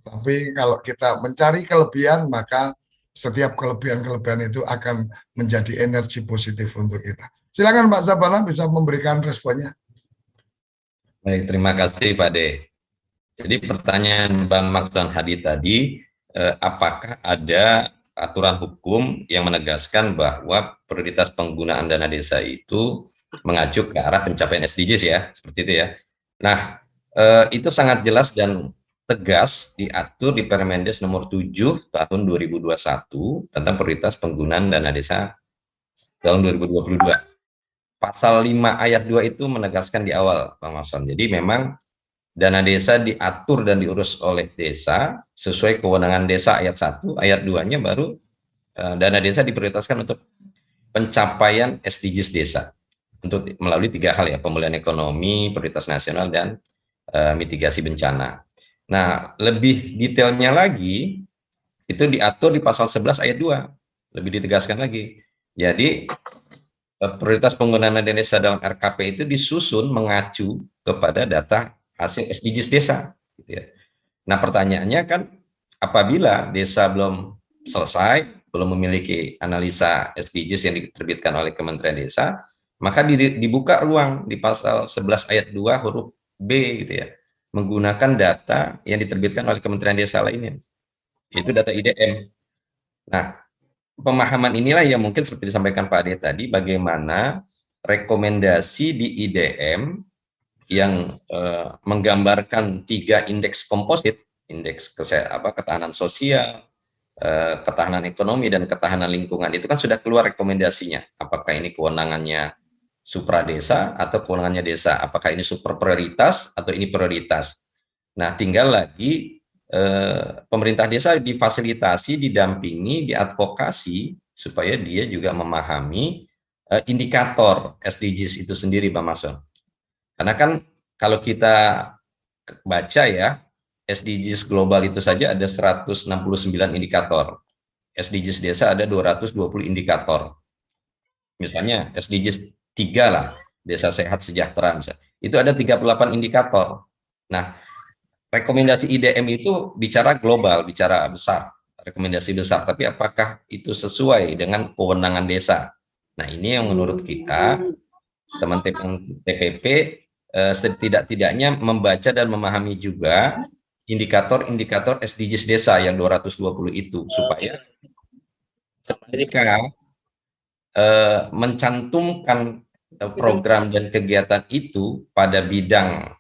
Tapi kalau kita mencari kelebihan, maka setiap kelebihan-kelebihan itu akan menjadi energi positif untuk kita. Silakan Pak Sabana bisa memberikan responnya. Baik, terima kasih Pak De. Jadi pertanyaan Bang Maksan Hadi tadi, apakah ada aturan hukum yang menegaskan bahwa prioritas penggunaan dana desa itu mengacu ke arah pencapaian SDGs ya, seperti itu ya. Nah, itu sangat jelas dan tegas diatur di Permendes nomor 7 tahun 2021 tentang prioritas penggunaan dana desa tahun 2022. Pasal 5 ayat 2 itu menegaskan di awal, Bang Mason. Jadi memang dana desa diatur dan diurus oleh desa sesuai kewenangan desa ayat 1, ayat 2-nya baru dana desa diprioritaskan untuk pencapaian SDGs desa. Untuk melalui 3 hal ya, pemulihan ekonomi, prioritas nasional, dan mitigasi bencana. Nah, lebih detailnya lagi, itu diatur di pasal 11 ayat 2, lebih ditegaskan lagi. Jadi, prioritas penggunaan dana desa dalam RKP itu disusun mengacu kepada data hasil SDGs desa. Gitu ya. Nah pertanyaannya kan, apabila desa belum selesai, belum memiliki analisa SDGs yang diterbitkan oleh Kementerian Desa, maka dibuka ruang di pasal 11 ayat 2 huruf B gitu ya, menggunakan data yang diterbitkan oleh Kementerian Desa lainnya, itu data IDM. Nah, pemahaman inilah yang mungkin seperti disampaikan Pak Ade tadi, bagaimana rekomendasi di IDM yang menggambarkan 3 indeks komposit, indeks ketahanan sosial, ketahanan ekonomi, dan ketahanan lingkungan, itu kan sudah keluar rekomendasinya. Apakah ini kewenangannya supra desa atau kewenangannya desa? Apakah ini super prioritas atau ini prioritas? Nah, tinggal lagi pemerintah desa difasilitasi, didampingi, diadvokasi supaya dia juga memahami indikator SDGs itu sendiri, Pak Mason. Karena kan kalau kita baca ya, SDGs global itu saja ada 169 indikator. SDGs desa ada 220 indikator. Misalnya SDGs 3 lah, desa sehat sejahtera misalnya. Itu ada 38 indikator. Nah, rekomendasi IDM itu bicara global, bicara besar, rekomendasi besar, tapi apakah itu sesuai dengan kewenangan desa? Nah, ini yang menurut kita, teman-teman TPP, setidak-tidaknya membaca dan memahami juga indikator-indikator SDGs desa yang 220 itu, supaya mereka mencantumkan program dan kegiatan itu pada bidang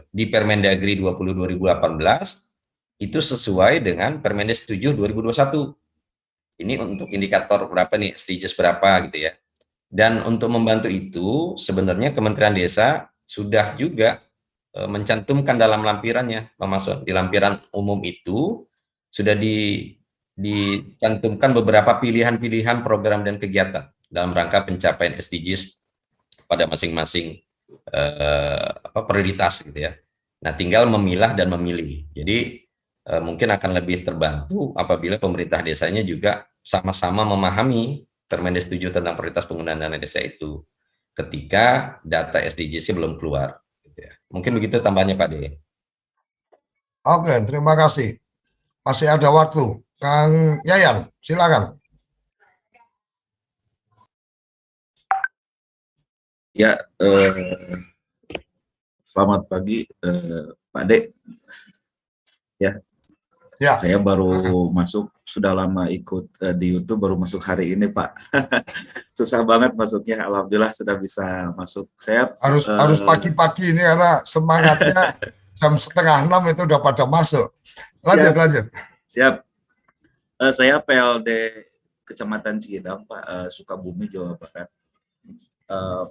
di Permendagri 20 2018 itu sesuai dengan Permendes 7 2021. Ini untuk indikator berapa nih, SDGs berapa gitu ya. Dan untuk membantu itu sebenarnya Kementerian Desa sudah juga mencantumkan dalam lampirannya, Pak Mason. Di lampiran umum itu sudah dicantumkan beberapa pilihan-pilihan program dan kegiatan dalam rangka pencapaian SDGs pada masing-masing prioritas gitu ya. Nah, tinggal memilah dan memilih. Jadi mungkin akan lebih terbantu apabila pemerintah desanya juga sama-sama memahami Permendes 7 tentang prioritas penggunaan dana desa itu ketika data SDGs-nya belum keluar. Gitu ya. Mungkin begitu tambahnya Pak De. Oke, terima kasih. Masih ada waktu. Kang Yayan, silakan. Ya, selamat pagi Pak De. Ya, saya baru masuk, sudah lama ikut di YouTube, baru masuk hari ini Pak. Susah banget masuknya, alhamdulillah sudah bisa masuk. Saya harus pagi-pagi ini karena semangatnya jam 5:30 itu udah pada masuk. Lanjut. Siap. Saya PLD Kecamatan Cikidang Pak, Sukabumi, Jawa Barat.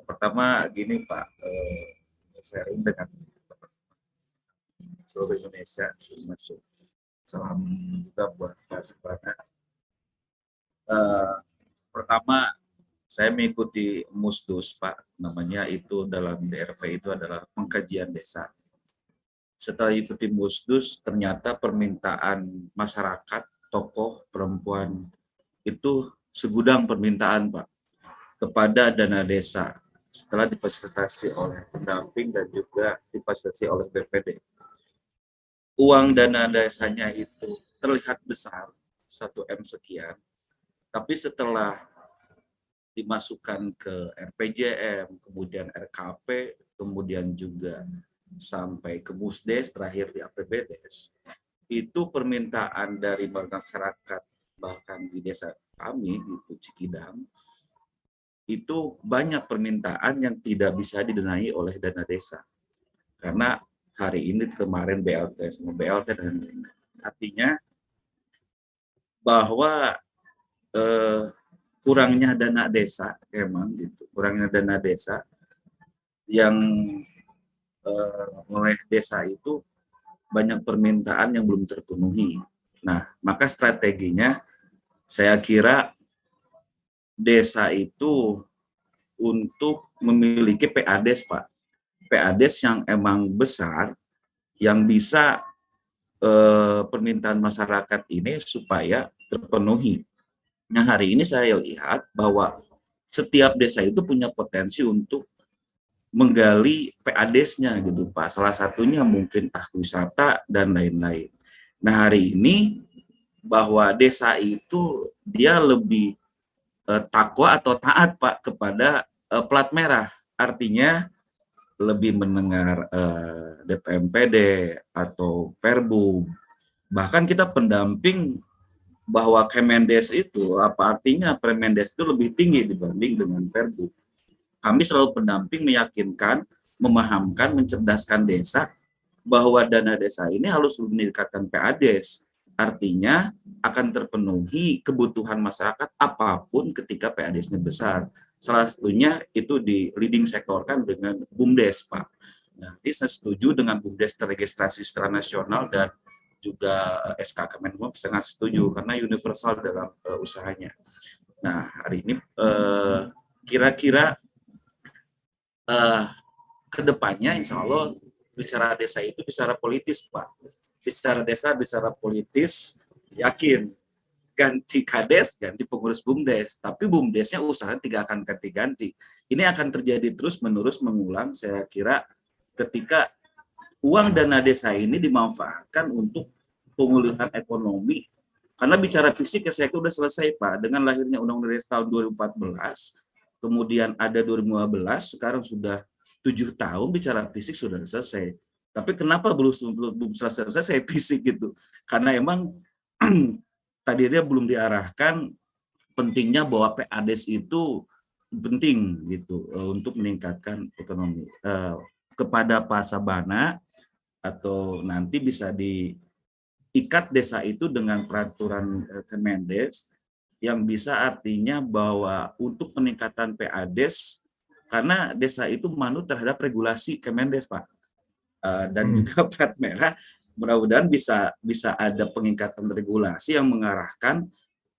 Pertama gini Pak, sharing dengan seluruh Indonesia, masuk salam juga buat Pak Sebana. Pertama saya mengikuti Musdus Pak, namanya itu dalam DRP itu adalah pengkajian desa. Setelah ikuti Musdus, ternyata permintaan masyarakat, tokoh, perempuan itu segudang permintaan Pak kepada dana desa setelah difasilitasi oleh pendamping dan juga difasilitasi oleh BPD. Uang dana desanya itu terlihat besar, 1M sekian, tapi setelah dimasukkan ke RPJM, kemudian RKP, kemudian juga sampai ke Musdes, terakhir di APBDes, itu permintaan dari masyarakat, bahkan di desa kami, itu Cikidang, itu banyak permintaan yang tidak bisa didanai oleh dana desa. Karena hari ini kemarin BLT sama BLT dan lain-lain. Artinya bahwa kurangnya dana desa, emang gitu, kurangnya dana desa yang oleh desa itu banyak permintaan yang belum terpenuhi. Nah, maka strateginya saya kira desa itu untuk memiliki PADes Pak. PADes yang emang besar, yang bisa permintaan masyarakat ini supaya terpenuhi. Nah, hari ini saya lihat bahwa setiap desa itu punya potensi untuk menggali PADES-nya gitu Pak. Salah satunya mungkin wisata dan lain-lain. Nah hari ini bahwa desa itu dia lebih takwa atau taat Pak kepada plat merah. Artinya lebih mendengar DPMPD atau Perbu. Bahkan kita pendamping bahwa Kemendes itu, apa artinya Permendes itu lebih tinggi dibanding dengan Perbu. Kami selalu pendamping meyakinkan, memahamkan, mencerdaskan desa bahwa dana desa ini harus meningkatkan PADES. Artinya akan terpenuhi kebutuhan masyarakat apapun ketika PADES-nya besar. Salah satunya itu di leading sektor kan dengan BUMDes, Pak. Nah, ini saya setuju dengan BUMDes terregistrasi secara nasional dan juga SK Kemenhub sangat setuju karena universal dalam usahanya. Nah, hari ini kira-kira kedepannya insya Allah bicara desa itu bicara politis Pak. Bicara desa, bicara politis, yakin ganti kades, ganti pengurus BUMDes. Tapi BUMDesnya usaha tidak akan ganti-ganti. Ini akan terjadi terus menerus mengulang saya kira ketika uang dana desa ini dimanfaatkan untuk pemulihan ekonomi. Karena bicara fisik ya saya kira sudah selesai Pak. Dengan lahirnya Undang-Undang Desa tahun 2014, kemudian ada 2015, sekarang sudah 7 tahun bicara fisik sudah selesai. Tapi kenapa belum selesai fisik gitu? Karena emang tadi dia belum diarahkan pentingnya bahwa PADES itu penting gitu untuk meningkatkan ekonomi. Kepada Pak Sabana atau nanti bisa diikat desa itu dengan peraturan Kemendes yang bisa artinya bahwa untuk peningkatan PADES karena desa itu manut terhadap regulasi Kemendes Pak. Dan juga plat merah mudah-mudahan bisa ada peningkatan regulasi yang mengarahkan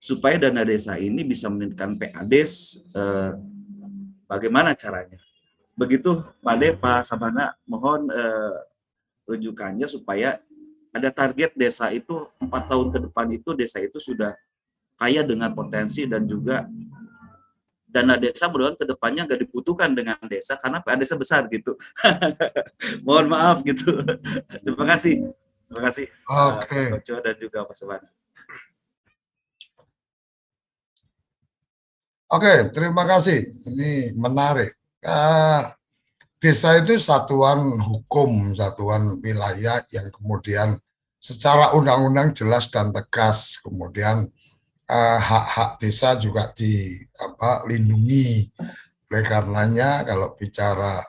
supaya dana desa ini bisa meningkatkan PADES bagaimana caranya. Begitu Pak Sabana, mohon rujukannya supaya ada target desa itu 4 tahun ke depan itu desa itu sudah kaya dengan potensi dan juga dana desa mudah-mudahan ke depannya nggak dibutuhkan dengan desa karena PADES besar gitu. Mohon maaf gitu. Terima kasih. Terima kasih. Oke. Mas Koco dan juga Pak Sabana. Oke, terima kasih. Ini menarik. Desa itu satuan hukum, satuan wilayah yang kemudian secara undang-undang jelas dan tegas. Kemudian hak-hak desa juga dilindungi. Oleh karenanya kalau bicara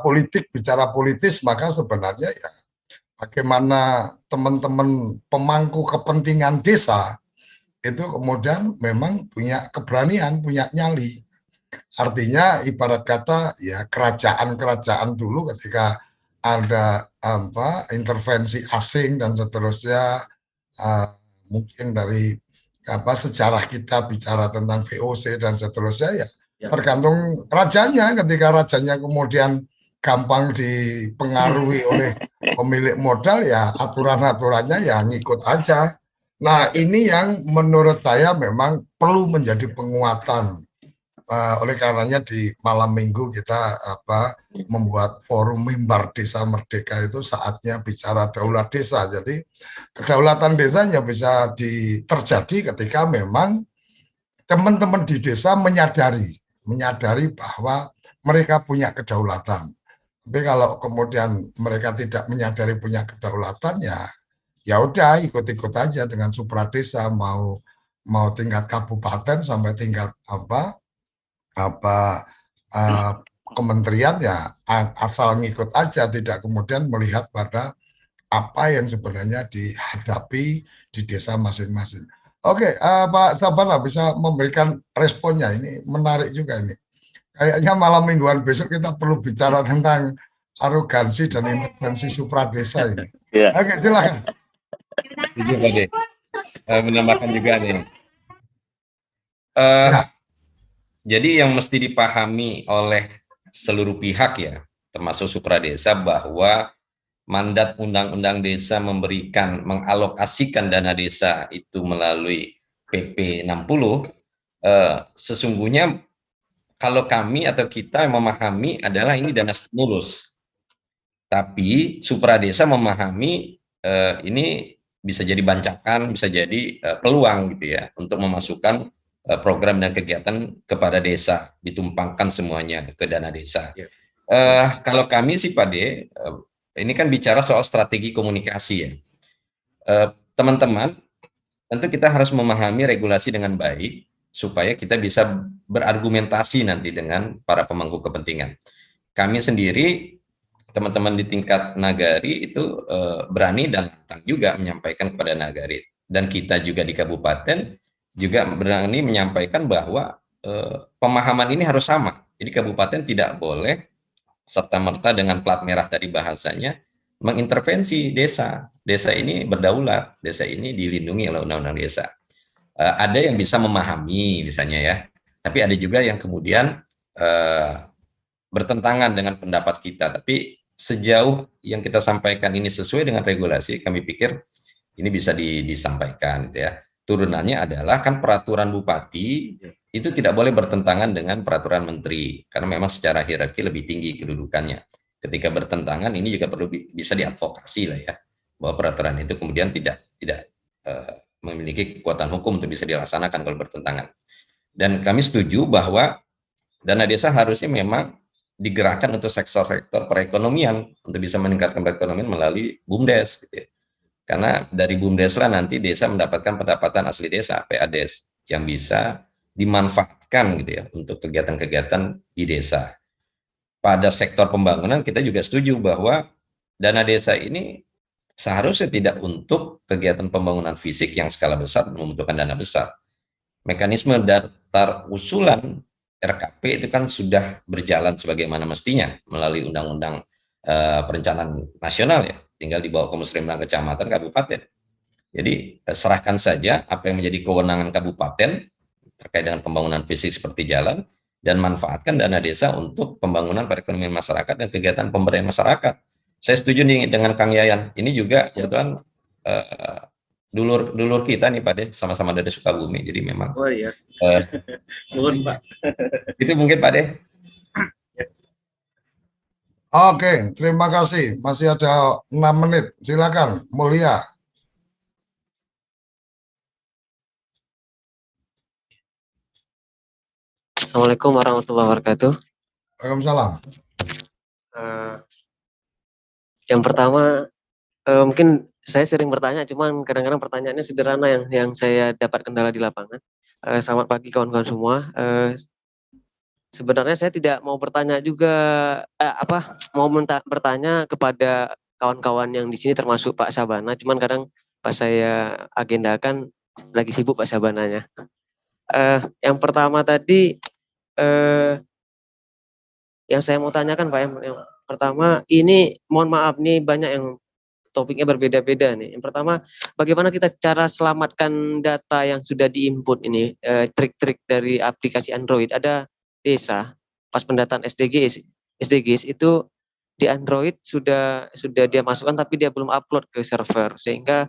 politik, bicara politis, maka sebenarnya ya bagaimana teman-teman pemangku kepentingan desa itu kemudian memang punya keberanian, punya nyali. Artinya ibarat kata ya kerajaan-kerajaan dulu ketika ada intervensi asing dan seterusnya, mungkin dari sejarah kita bicara tentang VOC dan seterusnya ya tergantung rajanya. Ketika rajanya kemudian gampang dipengaruhi oleh pemilik modal ya aturan-aturannya ya ngikut aja. Nah ini yang menurut saya memang perlu menjadi penguatan. Oleh karenanya di malam minggu kita membuat forum mimbar desa merdeka itu saatnya bicara daulat desa. Jadi kedaulatan desanya bisa terjadi ketika memang teman-teman di desa menyadari bahwa mereka punya kedaulatan. Tapi kalau kemudian mereka tidak menyadari punya kedaulatan ya udah ikut-ikut aja dengan supradesa, mau tingkat kabupaten sampai tingkat kementerian ya asal ngikut aja, tidak kemudian melihat pada apa yang sebenarnya dihadapi di desa masing-masing. Oke, Pak Sabana bisa memberikan responnya, ini menarik juga ini. Kayaknya malam mingguan besok kita perlu bicara tentang arogansi dan intervensi supradesa ini. Ya. Oke, silakan. Menambahkan juga nih. Jadi yang mesti dipahami oleh seluruh pihak ya, termasuk supradesa, bahwa mandat Undang-Undang Desa mengalokasikan dana desa itu melalui PP 60 sesungguhnya kalau kami atau kita yang memahami adalah ini dana stimulus. Tapi Supra Desa memahami ini bisa jadi bancakan, bisa jadi peluang gitu ya untuk memasukkan program dan kegiatan kepada desa, ditumpangkan semuanya ke dana desa. Kalau kami sih Pak De, ini kan bicara soal strategi komunikasi ya. Teman-teman, tentu kita harus memahami regulasi dengan baik supaya kita bisa berargumentasi nanti dengan para pemangku kepentingan. Kami sendiri, teman-teman di tingkat nagari itu berani dan lantang juga menyampaikan kepada nagari. Dan kita juga di kabupaten juga berani menyampaikan bahwa pemahaman ini harus sama. Jadi kabupaten tidak boleh serta-merta dengan plat merah tadi bahasanya mengintervensi desa. Desa ini berdaulat, desa ini dilindungi oleh undang-undang desa. Ada yang bisa memahami misalnya ya, tapi ada juga yang kemudian bertentangan dengan pendapat kita. Tapi sejauh yang kita sampaikan ini sesuai dengan regulasi, kami pikir ini bisa disampaikan gitu ya. Turunannya adalah kan peraturan bupati itu tidak boleh bertentangan dengan peraturan menteri karena memang secara hierarki lebih tinggi kedudukannya. Ketika bertentangan ini juga perlu bisa diadvokasi lah ya, bahwa peraturan itu kemudian tidak memiliki kekuatan hukum untuk bisa dilaksanakan kalau bertentangan. Dan kami setuju bahwa dana desa harusnya memang digerakkan untuk sektor-sektor perekonomian untuk bisa meningkatkan perekonomian melalui BUMDes gitu ya. Karena dari BUMDes lah nanti desa mendapatkan pendapatan asli desa PADes yang bisa dimanfaatkan gitu ya untuk kegiatan-kegiatan di desa. Pada sektor pembangunan kita juga setuju bahwa dana desa ini seharusnya tidak untuk kegiatan pembangunan fisik yang skala besar membutuhkan dana besar. Mekanisme daftar usulan RKP itu kan sudah berjalan sebagaimana mestinya melalui Undang-Undang Perencanaan Nasional ya, tinggal dibawa ke musliman kecamatan kabupaten. Jadi serahkan saja apa yang menjadi kewenangan kabupaten terkait dengan pembangunan fisik seperti jalan dan manfaatkan dana desa untuk pembangunan perekonomian masyarakat dan kegiatan pemberdayaan masyarakat. Saya setuju nih dengan Kang Yayan. Ini juga kebetulan dulur kita nih Pak De, sama-sama dari Sukabumi. Jadi memang. Oh iya. Mohon Pak. Itu mungkin Pak De. Oke, terima kasih. Masih ada 6 menit. Silakan, Mulia. Assalamualaikum warahmatullahi wabarakatuh. Waalaikumsalam. Yang pertama, mungkin saya sering bertanya, cuman kadang-kadang pertanyaannya sederhana yang saya dapat kendala di lapangan. Selamat pagi kawan-kawan semua. Sebenarnya saya tidak mau bertanya juga, mau bertanya kepada kawan-kawan yang di sini termasuk Pak Sabana, cuman kadang pas saya agendakan lagi sibuk Pak Sabananya. Yang pertama tadi, yang saya mau tanyakan Pak, yang pertama ini mohon maaf nih banyak yang topiknya berbeda-beda nih. Yang pertama, bagaimana kita cara selamatkan data yang sudah diinput ini, trik-trik dari aplikasi Android. Ada desa pas pendataan SDGs itu di Android sudah dia masukkan tapi dia belum upload ke server, sehingga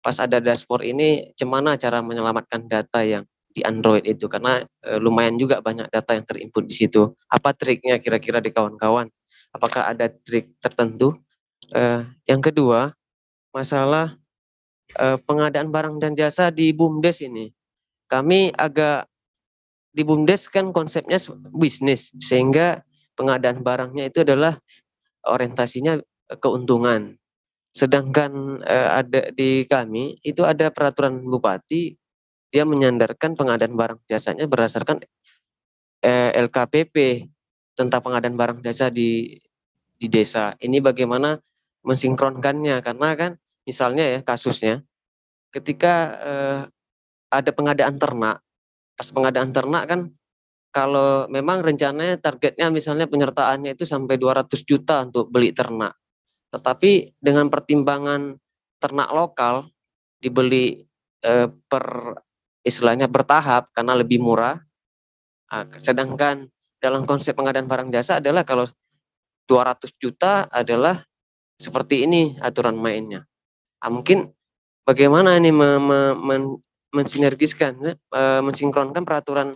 pas ada dashboard ini gimana cara menyelamatkan data yang di Android itu, karena lumayan juga banyak data yang terinput di situ. Apa triknya kira-kira di kawan-kawan? Apakah ada trik tertentu? Yang kedua, masalah pengadaan barang dan jasa di BUMDes ini. Kami agak di BUMDes kan konsepnya bisnis, sehingga pengadaan barangnya itu adalah orientasinya keuntungan. Sedangkan ada di kami itu ada peraturan bupati, dia menyandarkan pengadaan barang jasanya berdasarkan LKPP tentang pengadaan barang jasa di desa. Ini bagaimana mensinkronkannya, karena kan misalnya ya kasusnya ketika ada pengadaan ternak, pas pengadaan ternak kan kalau memang rencananya targetnya misalnya penyertaannya itu sampai 200 juta untuk beli ternak, tetapi dengan pertimbangan ternak lokal dibeli istilahnya bertahap karena lebih murah. Sedangkan dalam konsep pengadaan barang jasa adalah kalau 200 juta adalah seperti ini aturan mainnya. Mungkin bagaimana ini mensinergiskan, mensinkronkan peraturan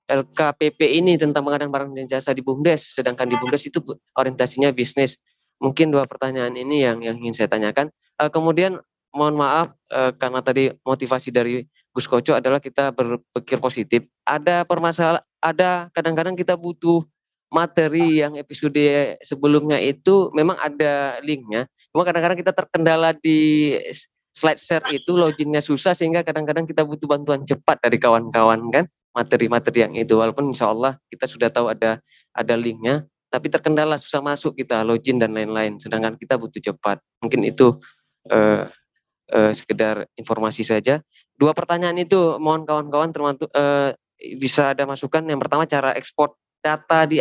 LKPP ini tentang pengadaan barang dan jasa di BUMDes, sedangkan di BUMDes itu orientasinya bisnis. Mungkin 2 pertanyaan ini yang ingin saya tanyakan. Kemudian mohon maaf karena tadi motivasi dari Gus Koco adalah kita berpikir positif. Ada kadang-kadang kita butuh materi yang episode sebelumnya itu memang ada linknya. Cuma kadang-kadang kita terkendala di slide share itu loginnya susah sehingga kadang-kadang kita butuh bantuan cepat dari kawan-kawan kan. Materi-materi yang itu, walaupun insya Allah kita sudah tahu ada linknya, tapi terkendala susah masuk kita login dan lain-lain, sedangkan kita butuh cepat. Mungkin itu sekedar informasi saja. 2 pertanyaan itu mohon kawan-kawan termasuk bisa ada masukan. Yang pertama, cara ekspor data di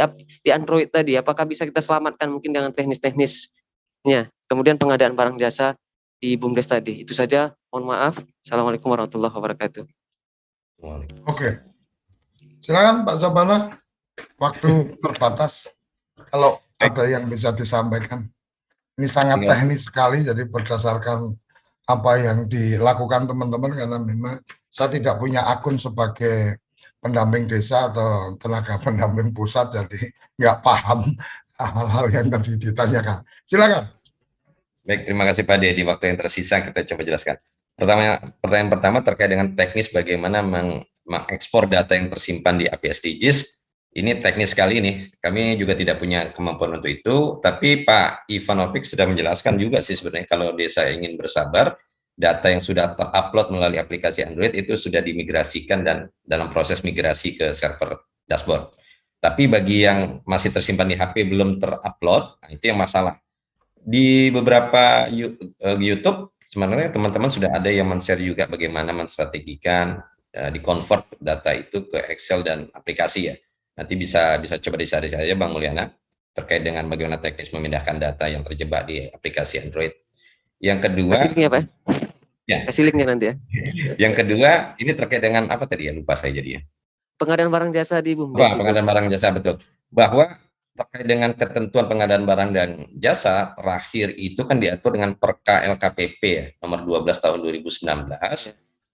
Android tadi, apakah bisa kita selamatkan mungkin dengan teknis-teknisnya. Kemudian pengadaan barang jasa di BUMDes tadi, itu saja. Mohon maaf. Assalamualaikum warahmatullahi wabarakatuh. Oke. Silakan Pak Sabana, waktu terbatas. Kalau ada yang bisa disampaikan. Ini sangat teknis sekali, jadi berdasarkan apa yang dilakukan teman-teman, karena memang saya tidak punya akun sebagai pendamping desa atau tenaga pendamping pusat, jadi nggak paham hal-hal yang tadi ditanyakan. Silakan. Baik, terima kasih Pak De. Di waktu yang tersisa kita coba jelaskan. Pertanyaan pertama terkait dengan teknis bagaimana mengekspor data yang tersimpan di API SDGs. Ini teknis sekali nih. Kami juga tidak punya kemampuan untuk itu, tapi Pak Ivanovic sudah menjelaskan juga sih sebenarnya kalau desa ingin bersabar, data yang sudah terupload melalui aplikasi Android itu sudah dimigrasikan dan dalam proses migrasi ke server dashboard. Tapi bagi yang masih tersimpan di HP belum terupload, nah itu yang masalah. Di beberapa YouTube sebenarnya teman-teman sudah ada yang men-share juga bagaimana menstrategikan di-convert data itu ke Excel dan aplikasi ya. Nanti bisa coba dicari saja Bang Mulyana terkait dengan bagaimana teknis memindahkan data yang terjebak di aplikasi Android. Yang kedua, kasih linknya Pak. Ya. Kasih linknya nanti ya. Yang kedua, ini terkait dengan apa tadi ya? Lupa saya jadi ya. Pengadaan barang jasa di BUMDes. Pengadaan barang jasa, betul. Bahwa terkait dengan ketentuan pengadaan barang dan jasa terakhir itu kan diatur dengan Perka LKPP ya, nomor 12 tahun 2019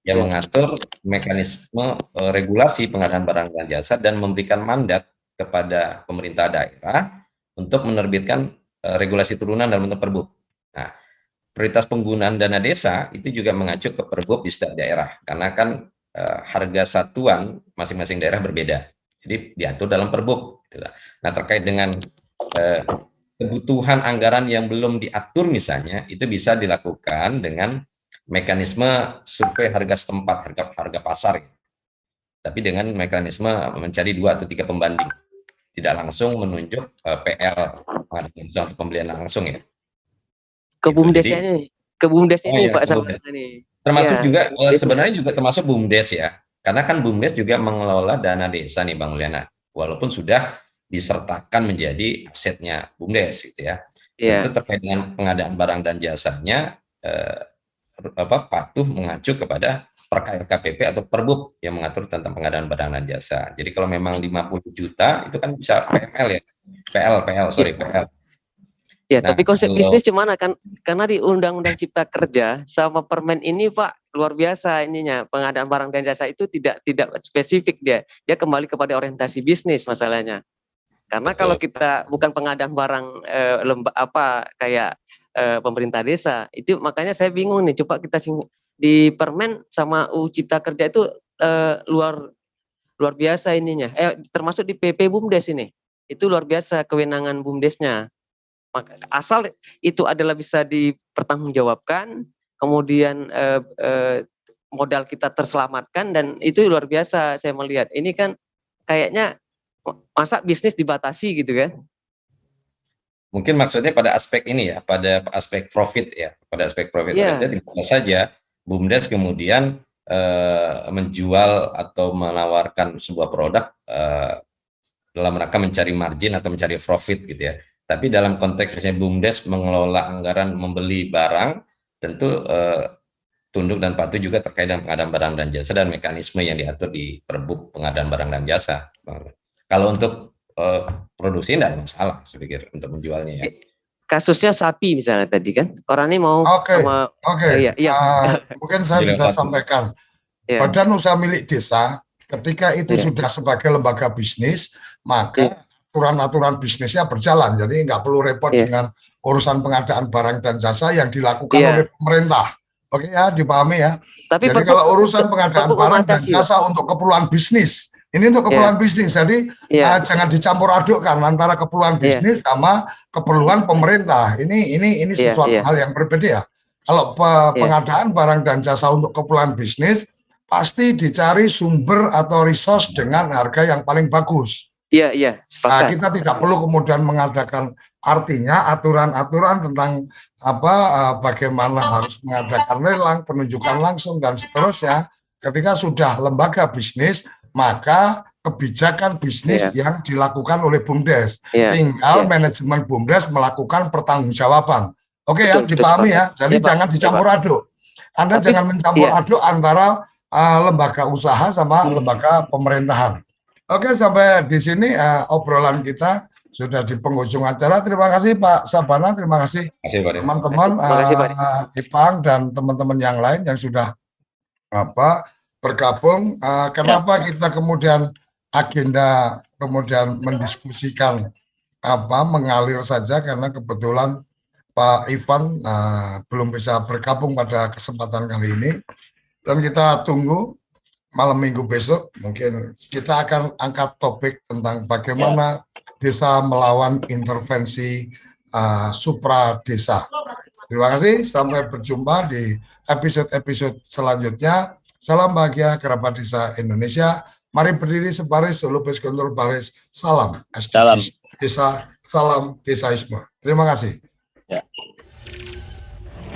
yang mengatur mekanisme regulasi pengadaan barang dan jasa dan memberikan mandat kepada pemerintah daerah untuk menerbitkan regulasi turunan dalam bentuk Perbup. Nah, prioritas penggunaan dana desa itu juga mengacu ke Perbup di setiap daerah karena kan harga satuan masing-masing daerah berbeda. Jadi diatur dalam Perbup. Nah, terkait dengan kebutuhan anggaran yang belum diatur misalnya, itu bisa dilakukan dengan mekanisme survei harga setempat, harga pasar. Tapi dengan mekanisme mencari 2 atau 3 pembanding. Tidak langsung menunjuk PL atau pembelian langsung ya. Ke BUMDes ini. Ke BUMDes ini Pak Sabana nih. Termasuk juga sebenarnya juga termasuk BUMDes ya. Karena kan BUMDes juga mengelola dana desa nih Bang Mulyana. Walaupun sudah disertakan menjadi asetnya BUMDes gitu ya. Itu terkait dengan pengadaan barang dan jasanya patuh mengacu kepada Perka LKPP atau Perbup yang mengatur tentang pengadaan barang dan jasa. Jadi kalau memang 50 juta itu kan bisa PML ya. PL. Ya, nah, tapi konsep bisnis gimana kan? Karena di Undang-Undang Cipta Kerja sama Permen ini Pak luar biasa ininya, pengadaan barang dan jasa itu tidak spesifik dia kembali kepada orientasi bisnis masalahnya. Karena kalau kita bukan pengadaan barang kayak pemerintah desa itu, makanya saya bingung nih. Coba kita di Permen sama UU Cipta Kerja itu luar biasa ininya. Termasuk di PP BUMDes ini itu luar biasa kewenangan BUMDesnya. Asal itu adalah bisa dipertanggungjawabkan, kemudian modal kita terselamatkan, dan itu luar biasa saya melihat. Ini kan kayaknya masa bisnis dibatasi gitu kan? Mungkin maksudnya pada aspek ini ya, pada aspek profit ya, pada aspek profit. Ada tidak saja BUMDes kemudian menjual atau menawarkan sebuah produk dalam rangka mencari margin atau mencari profit gitu ya. Tapi dalam konteksnya BUMDes mengelola anggaran membeli barang, tentu tunduk dan patuh juga terkait dengan pengadaan barang dan jasa dan mekanisme yang diatur di Perbup pengadaan barang dan jasa. Kalau untuk produksi tidak ada masalah, saya pikir, untuk menjualnya ya. Kasusnya sapi misalnya tadi kan, orang ini mau Mungkin saya bisa sampaikan. Badan usaha milik desa ketika itu sudah sebagai lembaga bisnis, maka aturan-aturan bisnisnya berjalan. Jadi nggak perlu repot dengan urusan pengadaan barang dan jasa yang dilakukan oleh pemerintah. Oke ya, dipahami ya. Tapi jadi kalau urusan pengadaan barang dan jasa untuk keperluan bisnis, ini untuk keperluan bisnis. Jadi jangan dicampur adukkan antara keperluan bisnis sama keperluan pemerintah. Ini sesuatu hal yang berbeda ya. Kalau pengadaan barang dan jasa untuk keperluan bisnis, pasti dicari sumber atau resource dengan harga yang paling bagus. Iya, sepakat. Nah, kita tidak perlu kemudian mengadakan artinya aturan-aturan tentang bagaimana harus mengadakan lelang, penunjukan langsung dan seterusnya. Ketika sudah lembaga bisnis, maka kebijakan bisnis yang dilakukan oleh BUMDes. Tinggal manajemen BUMDes melakukan pertanggungjawaban. Oke ya, dipahami ya. Jadi jangan dicampur aduk. Anda jangan mencampur aduk antara lembaga usaha sama lembaga pemerintahan. Oke, sampai di sini obrolan kita sudah di penghujung acara. Terima kasih Pak Sabana, terima kasih teman-teman Ipang dan teman-teman yang lain yang sudah bergabung. Kenapa kita kemudian agenda kemudian mendiskusikan mengalir saja karena kebetulan Pak Ivan belum bisa bergabung pada kesempatan kali ini, dan kita tunggu malam minggu besok mungkin kita akan angkat topik tentang bagaimana desa melawan intervensi supra desa. Terima kasih, sampai berjumpa di episode-episode selanjutnya. Salam bahagia kerabat desa Indonesia. Mari berdiri sebaris, lupis kontrol baris. Salam SDGs desa, salam desaisme. Terima kasih.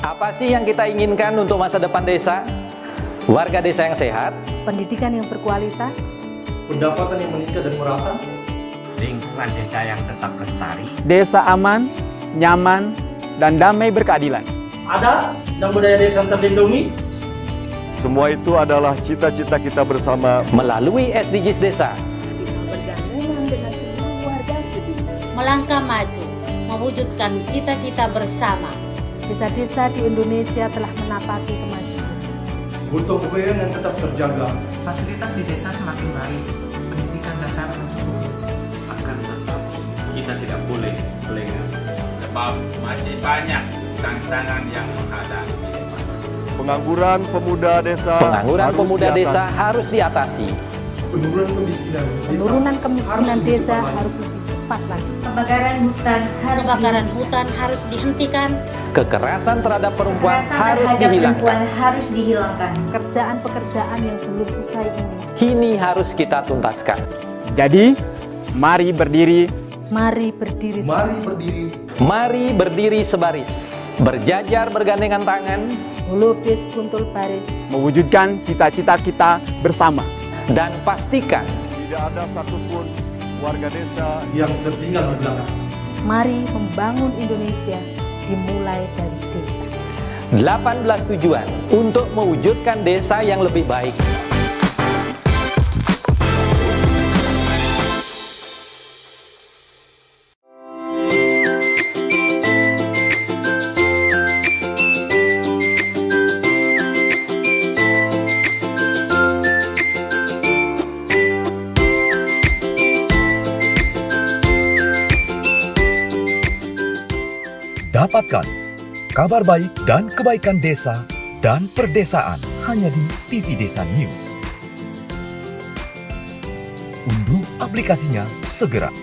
Apa sih yang kita inginkan untuk masa depan desa? Warga desa yang sehat, pendidikan yang berkualitas, pendapatan yang meningkat dan merata, lingkungan desa yang tetap lestari, desa aman, nyaman, dan damai berkeadilan. Adat dan budaya desa terlindungi. Semua itu adalah cita-cita kita bersama melalui SDGs desa. bergabung dengan seluruh warga sedih. Melangkah maju, mewujudkan cita-cita bersama. Desa-desa di Indonesia telah menapaki kemajuan. Gotong royong yang tetap terjaga. Fasilitas di desa semakin baik, pendidikan dasar mencukupi. Akan tetap kita tidak boleh lengah, sebab masih banyak tantangan yang menghadapi. pengangguran pemuda desa. Pengangguran pemuda desa harus diatasi. Penurunan kemiskinan desa harus lebih cepat lagi. Kebakaran hutan harus dihentikan. Kekerasan terhadap perempuan harus dihilangkan. Pekerjaan-pekerjaan yang belum usai ini harus kita tuntaskan. Jadi, mari berdiri. Mari berdiri. Mari berdiri sebaris. Berjajar bergandengan tangan. Melukis kuntul baris. Mewujudkan cita-cita kita bersama. Dan pastikan tidak ada satupun warga desa yang tertinggal di belakang. Mari membangun Indonesia dimulai dari desa. 18 tujuan untuk mewujudkan desa yang lebih baik. Dapatkan kabar baik dan kebaikan desa dan perdesaan hanya di TV Desa News. Unduh aplikasinya segera.